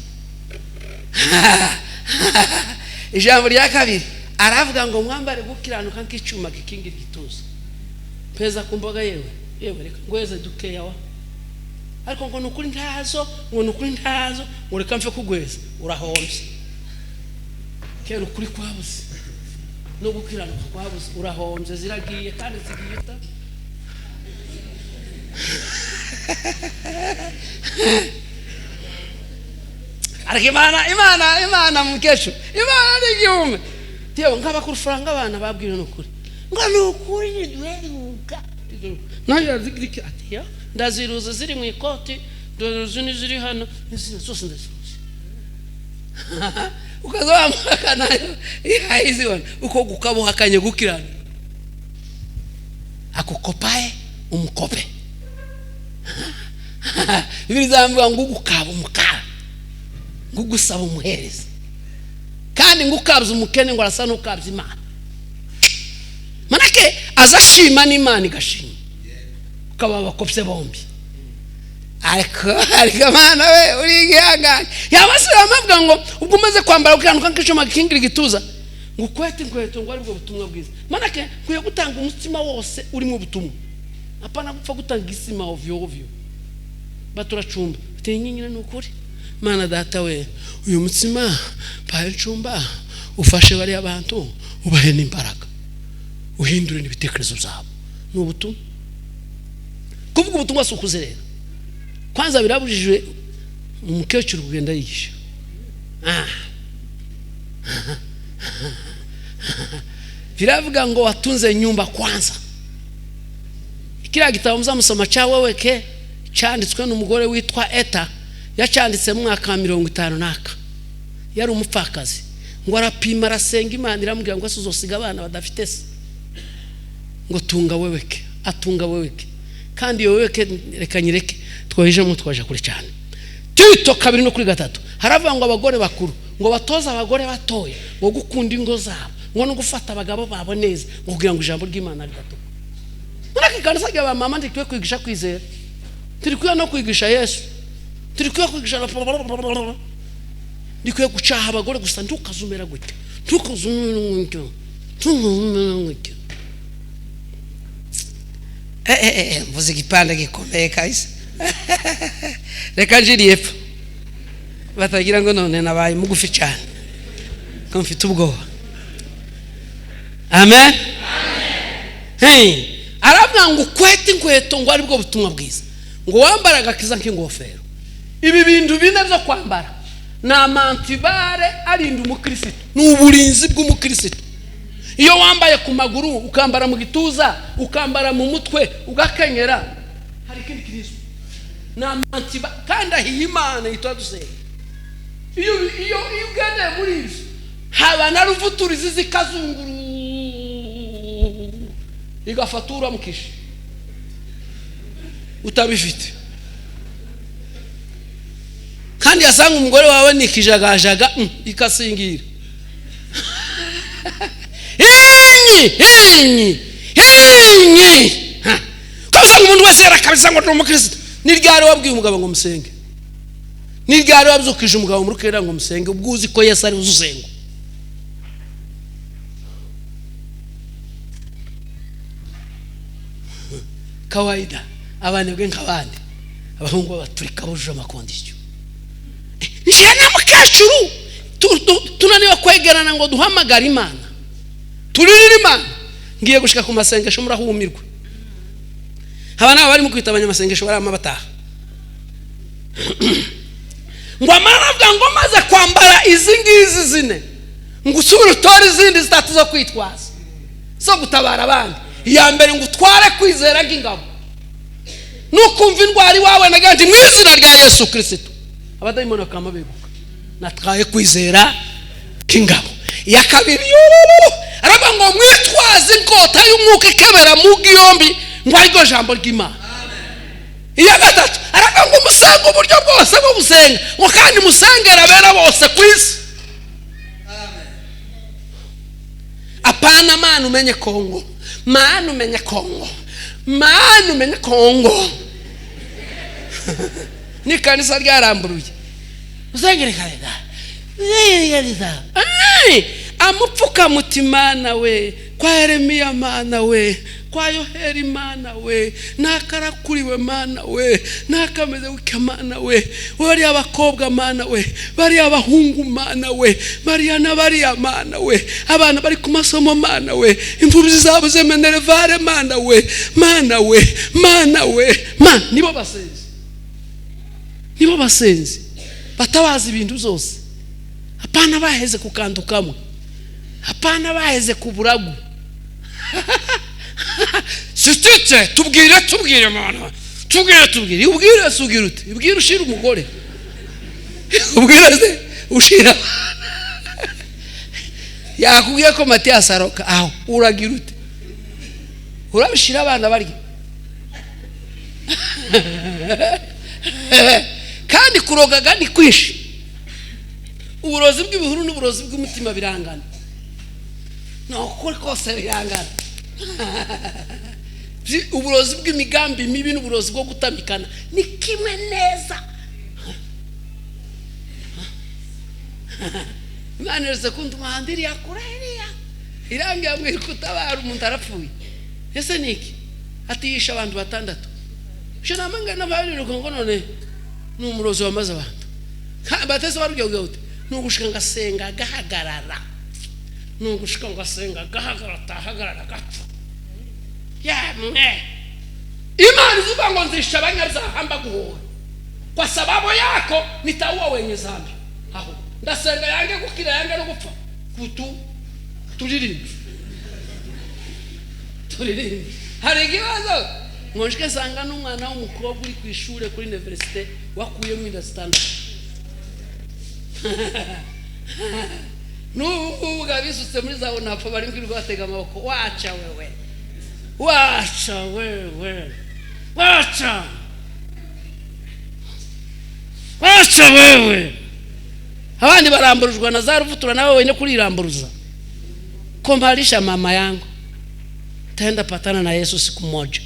Ijambo rya kabiri aravuga ngo mwambare gukiranuka nk'icyuma gikingira igituza peza ku mboga yewe reka ngweze dukeya wa ariko ngo nukuri ntazo ngo reka mfe kugweza urahombye kera ukuri kwabuze no gukiranuka kwabuze urahombye ziragiye kandi zigiyuta. Ariko Imana mukesho Imana n'igihumwe tiyo nkaba kurufuranga abana babwire nukuri ngo nukuri nidweruka nayo zigiriki atiya ndaziruza ziri mu ikoti dozo ni ziri hano zose ndazuze ukazamaka nayo ihayizi wana uko gukabuhakanye gukirana akukopaye umukope ibizambwa ngo gukaba umukara ngugusaba umuhereza kandi ngukabza umukene ngo arasa n'ukabza Imana manake azashima n'Imana igashima ukaba bakopse bombi. ariko Mana we uri gihanganye yabasira amavuga ngo ubwo umaze kwambara ukiranuka nk'icyuma gikingira igituza ngo kwete inkweto ngo aribwo butumwa bwiza manake kuye gutanga umutima wose uri mu butumwa apana gupfa gutanga isima ovyo baturacumba tenyinyira n'ukuri. Mana data we uyu mutima payicumba ufashe bari abantu ubahe n'imbaraga uhindure n'ibitekerezo byabo n'ubutumwa kuvuga ubutumwa sukuzerera kwanza birabujijwe umukecuru kugenda yigisha biravuga ngo watunze nyumba kwanza. Kila gitabo muzamusoma cyawe weke cyanditswe n'umugore witwa Eta yacanditse mu mwaka 50 yari umupfakazi ngo arapima arasenga Imana iramubwira ngo asuzosiga abana badafite se ngo tunga weweke atunga weweke kandi yo weweke reka nyireke twahijemo twaje kuri cyane Tito 2:3 haravuga ngo abagore bakuru ngo batoza abagore batoye ngo gukunda ingo zabo ngo no gufata abagabo babo neza ngo kugira ngo ijambo ry'Imana rigatuka. Murakikanisa cyaba mama ndikwiye kwigisha kwizera. Turi kwiye no kwigisha Yesu. Turi kwiye kwigisha ndikwiye gucaha abagore gusa ntukazumera gutya. Ntukazumera gutya. Mvuze igipande gikomeye kabisa. Reka njiri epfo. Batagira ngo none nabaye mugufi cyane. Ko mfite ubwoba. Amen. Hey, arabwa ngo kwete inkweto ngo ari bwo butumwa bwiza. Ngo wambaraga kiza nk'ingofero. Ibi bintu bine byo kwambara na mantibare arinda umukristo. N'uburinzi bw'umukristo. Iyo wambaye ku maguru ukambara mu gituza ukambara mu mutwe ugakenyera hari ikindi kirizwe na mantiba kandi ahiyimana itwaduseye iyo ugende muri izo haba na ruvuturizi zikazunguru igafatura mukisha utabifite kandi yasanga umugore wawe nikijagajaga ikasingira Henyi Kosa umuntu wese yarakabisa ngo n'umukristo niryari wabwiye umugabo ngo musenge niryari wabzukije umugabo murukera ngo musenge ubwuzi ko Yesu ari uzusengo kawaida abane bwe nkabandi abahungu baturika buje amakondisyo nje na mukecuru tunaniwe kwegerana ngo duhamagara Imana turirira Imana ngiye gushika ku masengesho murahumirwa abana bari mu kwitabanya amasengesho bari amabataha ngo amaravuga ngo maze kwambara izi ngizi zine ngo usubire utore izindi zitatu zo kwitwaza zo gutabara abandi iya mbere ngo utware kwizera nk'ingabo nukumva indwara iwawe nagandi mu izina rya Yesu Kristo abadayimoni bakamubeguka natwaye kwizera nk'ingabo iya kabiri araba ngo mwitwaze inkota y'umwuka ikebera mu giyombi ngo ariko jambo ry'Imana. Iya gatatu araba ngo musanga uburyo bwose bwo gusenga ngo kandi musengera bera bose kwisi. Apana manu menye Kongo manu menye Kongo ni kanisa ryaramburuye usengere karega amupfuka mutima nawe kwa Yeremiya mana we kwa Yoheri mana we nakarakuriwe mana we nakameze ukamana we bari abakobwa mana we bari abahungu mana we bari anabari mana we abana bari ku masomo mana we imfuruzi zabo zemenerevare mana we nibo basenzi batabaza ibintu zose apana baheze kukandukamo apana baheze kuburagu sititse tubwire mana tubwire ubwire sugira uti ubwire ushira umugore ubwire se ushira yakubwiye ko Mathias aroka aho uragira uti urabishira abana bari kandi kurogaga ni kwishi uburozi bw'ibihuru n'uburozi bw'umutima birangana no kuri kose birangana uburozi bw'imigambi mibi n'uburozi bwo gutamikana ni kimwe neza Imana yose kundi umuhandiri yakurariya irangi yamwe kutabara umuntu arapfuye ese niki atiyisha abantu batandatu shana mangana bari rukongo none n'umurozi wamaze abantu batese barujya gute nugushika ngasenga gahagarara nugushika ngasenga gahagarara gapfa yamwe Imana izuba ngo nzisha abanyazahamba guhora kwa sababu yako nitaua wenye zambi aho ndasenga yange gukira yange no gupfa kutu turirimba hari ikibazo ngonshike sanga n'umwana w'umukobwa uri ku ishure kuri universite wakuye mu indastanda n'ubu gabisutse muri zawo napfa bari kwirwa batega amaboko wacha wewe abandi baramburujwe na za ruvutura nawe wene kuriramburuza Kumbalisha mama yangu, taenda patana na Yesu siku moja.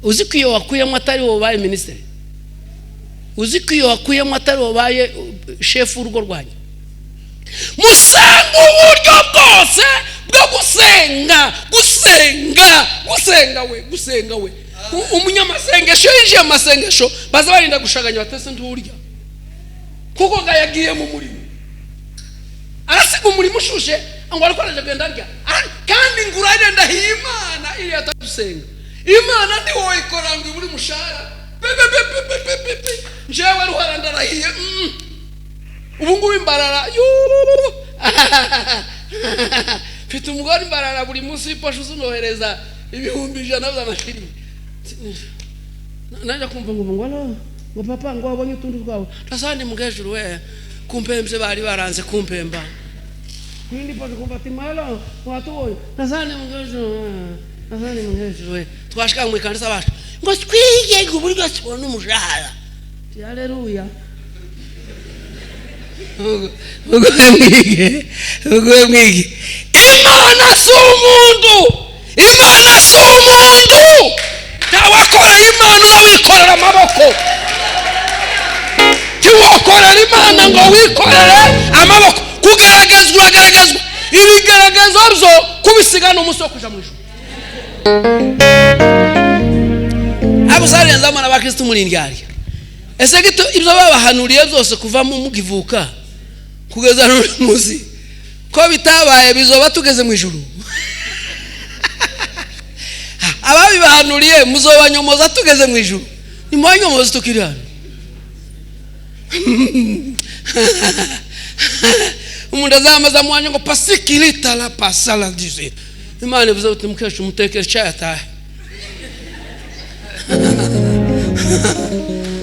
Uzikuyo wakuye mwatari wabaye ministeri, uzikuyo wakuye mwatari wabaye chef urugo rwanyu. Musanga uburyo bwose bwo gusenga we umunyamasengesho yije amasengesho baza barinda gushaganya batese nturya kuko gayagiye mu murimo arasiga umurimo ushushe ngo ariko aragenda arya kandi ngurane ndahimana iri atadusenga Imana ndi wowe ikoranga buri mushara njewe ruhara ndarahiye ubu ngubu imbarara mfite umugore imbarara buri munsi iposho unohereza 1,100 by'amashiringi. Naje kumva ngo papa ngo abonye utundu twawe tasande mugejuru we kumpembe bari baranze kumpemba nindi posho kumva malo watuboye tasande mugejuru we twashaka mu kanisa bacu ngo twige uburi bwose ubona umushahara. Haleluya. Ugo mwige Imana si umuntu tawakora Imana wikorera amaboko tiwakorera Imana ngo wikorere amaboko kugaragazwa ibigaragazo byo kubisigana umusoko kuja mu ijuru. Abo sarenza mana bakristo murindyari ese gito ibyo babahanuriye byose kuva mu mugivuka kugeza n'umuzi ko bitabaye bizoba tugeze mu ijuru. Ababi bahanuriye muzobanyomoza tugeze mu ijuru nimwanyomoza tukiri hano. Umuntu azamaza mwanya ngo pasikilita la pasala dize Imana bizo tumukesha umutekere cyatahe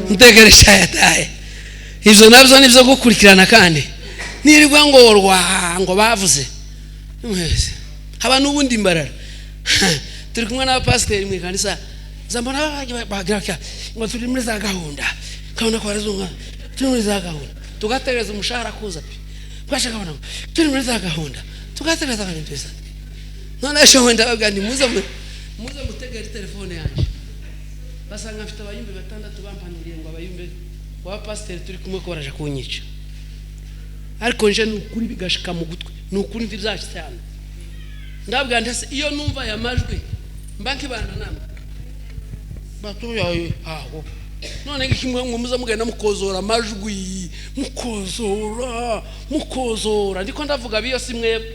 mutekere cyatahe ivyo nabyo nivyo gukurikirana kandi nirirwa ngo bavuze mwese haba nubundi imbarara turi kumwe na pastor mu kanisa zambona bagira ngo turi muri za gahunda kabona ko barazunga turi muri za gahunda tugatereza umushahara kuza twashaka bana turi muri za gahunda tugatereza kandi pesa none sho wenda bagani muze mutegera telefone yanjye basanga mfite abayumbe batandatu bampanuriye ngo abayumbe wa pastor turi kumwe ko baraje kunyica ariko nje n'ukuri bigashika mu gutwe n'ukuri ndivyaje cyane ndabwa ndase iyo numva ya majwi mbanki bana namwe batoya aho none ngikimwe ngo muza mugenda mukozora amajwi mukozora ndiko ndavuga biyo simwebwe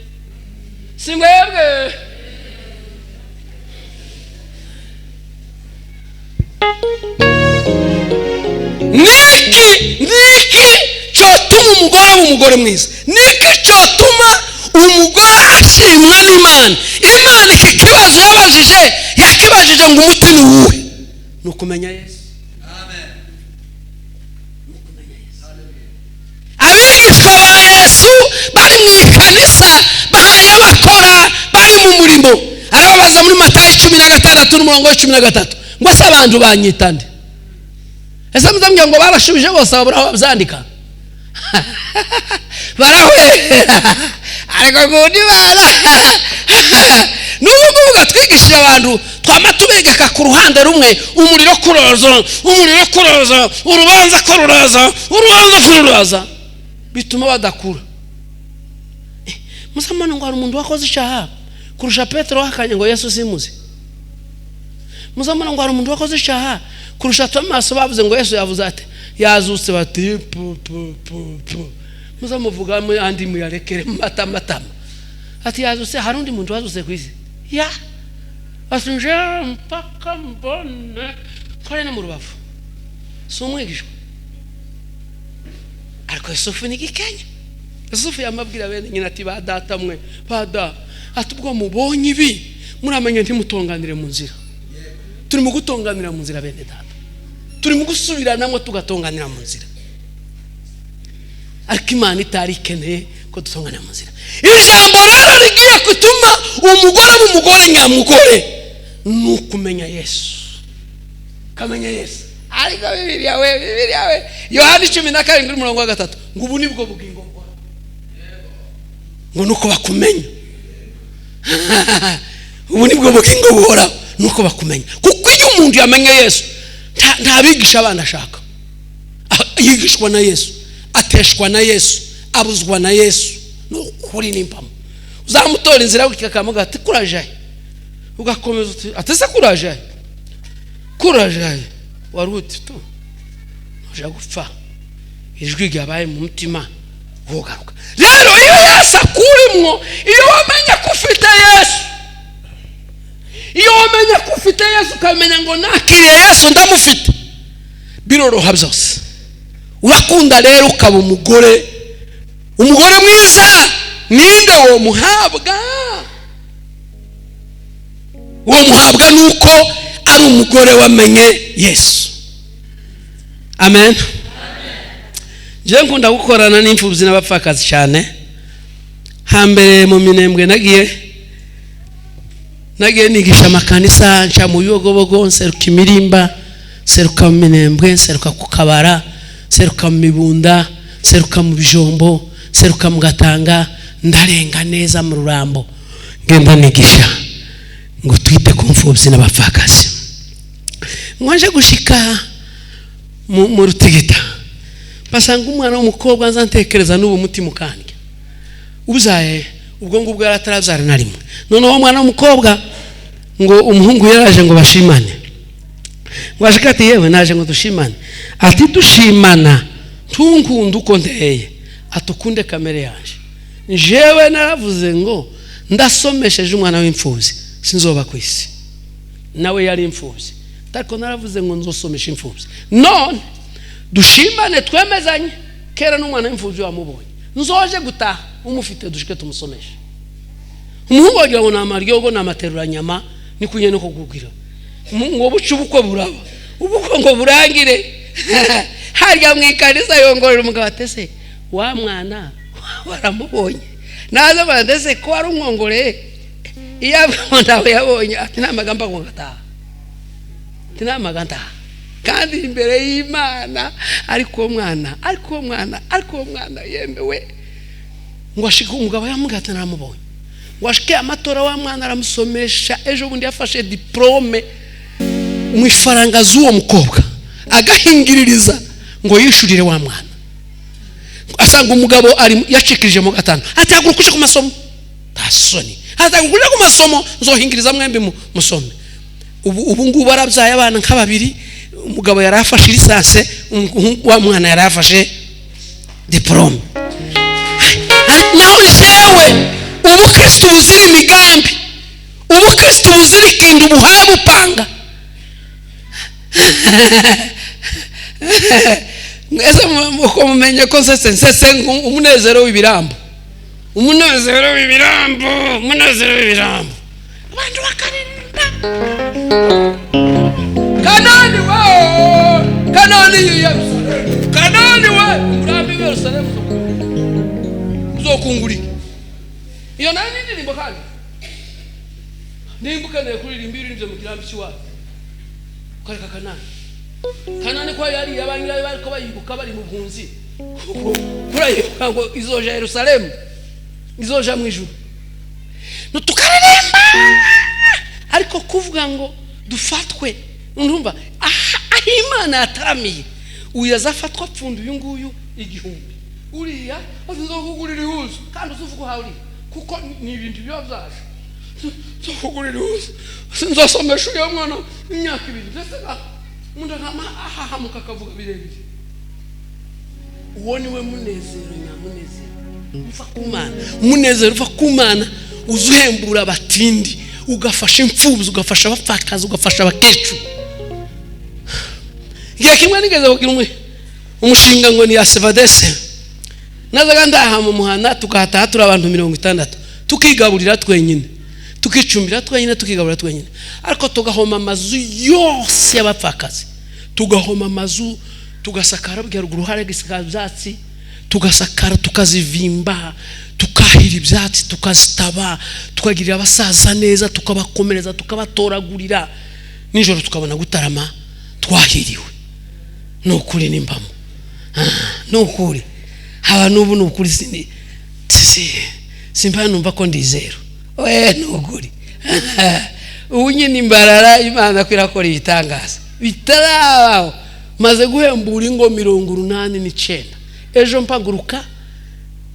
niki cyotuma umugore mwiza niki cyotuma umugore ashimwa n'Imana. Imana iki kibazo yakibajije ngo umuti ni uwe nukumenya Yesu. Amen. Nukumenya Yesu. Abigishwa ba Yesu bari mu kanisa bahaye bakora bari mu murimo arababaza muri Matayo 16:13 ngo se abantu banyitande ese muzambye ngo barashubije bose abura babyandika barahwera ariko gundi bara n'ubuvuga twigishije abantu twamatubegeka ku ruhande rumwe umuriro kuroza urubanza kururaza bituma badakura. Musamana ngo hari umuntu wakoze icyaha kurusha Petero wakanye ngo Yesu simuzi. Musamana ngo hari umuntu wakoze icyaha kurusha Thomas bavuze ngo Yesu yavuze ati yazutse bati muzamuvuga andi muyarekere matama ati yazutse hari undi muntu wazutse kwisi ya asunje mpaka mbone kore na mu rubavu so umwigishwa ariko Yusufu ni gikenya. Yusufu yamabwira bene nyina ati badata mwe bada atubwo mubonye ibi muramenye ntimutonganire mu nzira turi mu gutonganira mu nzira bene data turi mu gusubiranamo tugatonganira mu nzira ariko Imana itari ikeneye ko dutonganira mu nzira. Ijambo rero rigiye gutuma umugore nyamugore nukumenya Yesu kamenya Yesu ariko Bibiliya we Yohana 17:3 ngo ubu nibwo bugingo bwabo ngo nuko bakumenya ubu nibwo bugingo buhoraho nuko bakumenya kuko iyo umuntu yamenye Yesu ntabigisha abana ashaka yigishwa na Yesu ateshwa na Yesu abuzwa na Yesu no kuri nimpamo uzamutora inzira ukikamuga ati kuraje ugakomeza uti atese kuraje waruti to uje gupfa ijwi ryabaye mu mutima wogaruka rero iyo Yesu akurimwo iyo wamenye ko ufite Yesu iyo wamenye ko ufite Yesu ukamenya ngo nakiriye Yesu ndamufite biroroha byose urakunda rero ukaba umugore mwiza ninde wo muhabwa nuko ari umugore wamenye Yesu. Amen. Je nkunda gukorana n'imfubyi n'abapfakazi cyane. Hambere mu Minembwe nagiye nigisha amakanisa nca mu Biyogobogo nseruka Imirimba seruka mu Minembwe seruka ku Kabara seruka mu Mibunda seruka mu Bijombo seruka mu Gatanga ndarenga neza mu Rurambo ngenda nigisha ngo twite ku mfubyi n'abapfakazi. Mwaje gushika mu Rutegeta basanga umwana w'umukobwa nzantekereza n'ubu mutima ukandya ubuzaye ubwo ngubwo yaratarabyara na rimwe none uwo mwana w'umukobwa ngo umuhungu yaraje ngo bashimane ngo ashikati yewe naje ngo dushimane ati dushimana tunkunde uko nteye atukunde kamere yanje jewe naravuze ngo ndasomesheje umwana w'imfubyi sinzoba kwisi nawe yari imfubyi ariko naravuze ngo nzosomesha imfubyi none dushimane twemezanye kera n'umwana w'imfubyi wamubonye nzoje gutaha umufite dushike tumusomesha umuhungu wagira ngo namaryogo namaterura nyama nikunye no kugubwira ngo bucu buko buraba ubuko ngo burangire harya mwikanisa yongorera umugabo atese wa mwana waramubonye naza bandese ko ari umwongore iya ndawe yabonye ati namagamba ngo ngataha tinamaganda kandi imbere y'Imana ariko mwana yemewe ngo ashike umugabo yamugata naramubonye ngo ashike amatora wa mwana aramusomesha ejo bundi yafashe diplome mu ifaranga z'uwo mukobwa agahingiririza ngo yishurire wa mwana asanga umugabo ari yacikirije mu gatano atagurukusha ku masomo tasoni atagurukusha ku masomo nzohingiriza mwembe musome ubu ngubu arabyaye abana nk'ababiri umugabo yarafashe lisanse wa mwana yarafashe diplome nawe jewe ubukristo buzira imigambi ubukristo buzira ikintu buhaba upanga ese mumenye ko sese umunezero w'ibirambo abantu bakarinda Kanani we umurambi wa Yerusalemu uzokungurika iyo nani ndirimbo kandi nimbukane kuririmba ibintu byo mu kirambi cy'iwa kareka Kanani kwa yari yabangira bariko bayibuka bari mu bunzi kurayibuka ngo izoja Yerusalemu izoja mu ijuru no tukaremba ariko kuvuga ngo dufatwe ndumva Imana yataramiye uyazafatwa pfundu uyu nguyu igihumbi uriya azokugurira ihuzu kandi uzuvuga hauri kuko ni ibintu byo byaje zokugurira ihuzu sinzosomesha uyu mwana imyaka 2 ndetse umuntu ahahamuka akavuga birebire uwo niwe munezero nyamunezero uva kumana umunezero uva kumana uzuhembura abatindi ugafasha imfubyi ugafasha abapfakazi ugafasha abakecuru ngiye kimwe nigeze kugira umushinga ngo ni ya Sevadese nazaga ndaha mu muhanda tukahataha turi abantu 60 tukigaburira twenyine tukicumbira twenyine tukigaburira twenyine ariko tugahoma amazu yose y'abapfakazi tugahoma amazu tugasakara bya ruguru hari gisakabyatsi tugasakara tukazivimba tukahira ibyatsi tukazitaba tukagirira abasaza neza tukabakomereza tukabatoragurira nijoro tukabona gutarama twahiriwe nukuri nimbamo nukuri haba nubu nukuri simba numva ko ndizero nukuri unyine imbarara Imana kwirakora ibitangaza bitarabaho maze guhembura ingo 89 ejo mpaguruka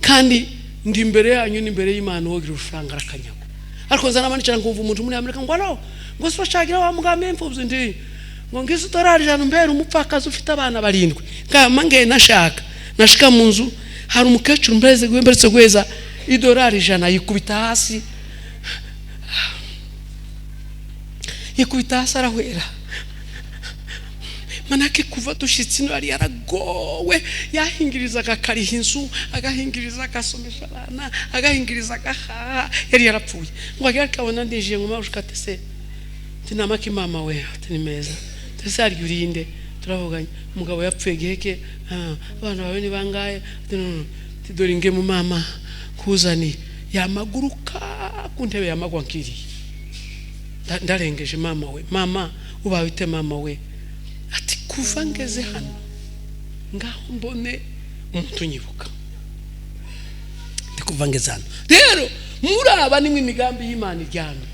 kandi ndi imbere yanyu n'imbere y'Imana wogira urufaranga arakanyago ariko nzana manicara ngumva umuntu muri Amerika ngo no ngo sibashagira wa mugambe mfubye ndi ngo ngize $100 mbere umupfakazi ufite abana 7 ngama nge nashika mu nzu hari umukecuru mbereze gwemberetse gweza $100 yikubita hasi arahwera manake kuva dushitsi no ari yaragowe yahingiriza akariha inzu agahingiriza akasomesha abana agahingiriza agaha yari yarapfuye ngo agira kabona ndije ngo marushikate se tinamaki mama we atini meza tese ari urinde turavuganye umugabo yapfuye giheke abana bawe ni bangaye tidoringe mu mama kuzani yamaguruka ku ntebe yamagwa nkiri ndarengeje mama ubawite mama we ati kuva ngeze hano ngaho mbone umuntu nyibuka ndikuva ngeze hano rero muraba nimwe imigambi y'Imana iryamye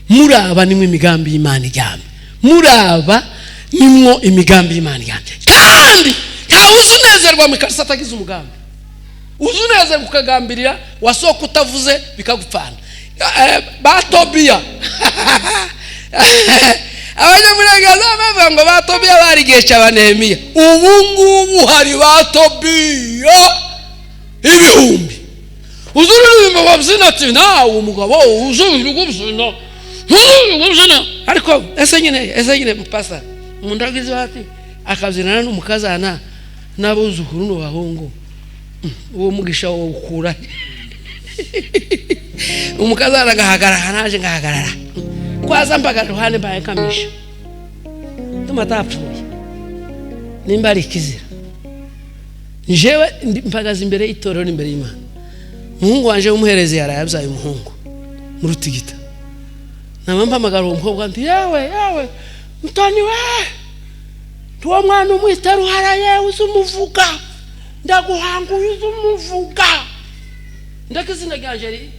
muraba nimwe imigambi y'Imana iryamye muraba nimwo imigambi y'Imana iryamye kandi nta uzunezerwa mu karisa atagize umugambi uzuneze kukagambirira wasoko utavuze bikagupfana batobiya abanyamurengano bavuga ngo batobiya barigesha abanemiya ubu ngubu hari batobiya ibihumbi uzuririmba babyina ati nawe umugabo uzuririmba ariko ese nyine mpasa mundagize bati akabyinana n'umukazana n'abuzukuru n'abahungu uwo mugisha wo ukura umukazana gahagarara naje ngahagarara kwaza mbaga ruhande baye kamisha tumatapfuye nimba ari kizira njewe mpagaze imbere y'itoro n'imbere y'Imana umuhungu wanje umuhereze yarayabyaye umuhungu mu rutigita namampamagara umukobwa nti yawe mutoni we tuwo mwana umwita ruharaye uzumuvuga ndaguhanguye uzumuvuga ndakizina ryanje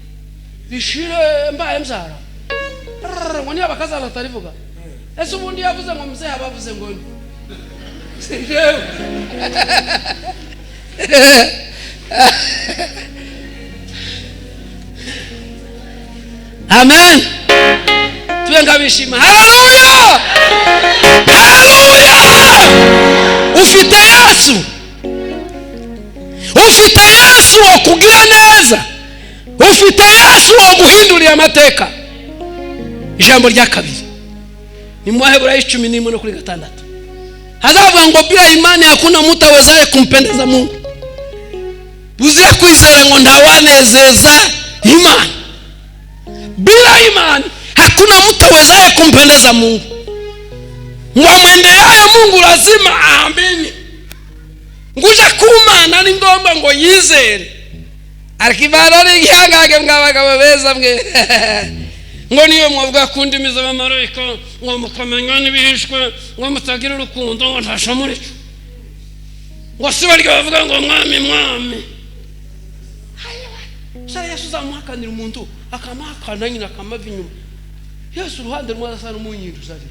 rishire mbaye mzara ngo niba bakazana atarivuga ese ubundi yavuze ngo mzee abavuze ngo sijewe amen tuenga bishima haleluya ufite Yesu wo kugira neza ufite Yesu wo guhindurira amateka ijambo rya kabiri ni mu Waheburayo 11:6 hazavuga ngo bila imani hakuna mtu awezaye kumpendeza Mungu buzira kwizera ngo ntawanezeza Imana bila imani hakuna mtu awezaye kumpendeza Mungu mwamwendeaye Mungu lazima aamini nguja kumana ni ngomba ngo yizere arkibana ni gihangage ngabagabo beza mwe ngo niyo mwavuga kundimiza abamarayika ngo mukamenya n'ibihishwe ngo mutagira urukundo ngo ntashamure ngo sibaryo bavuga ngo mwami sara Yesu zamuhakanira umuntu akamahakana nyina akamavi nyuma Yesu uruhande rumwe asa n'umunyindu zari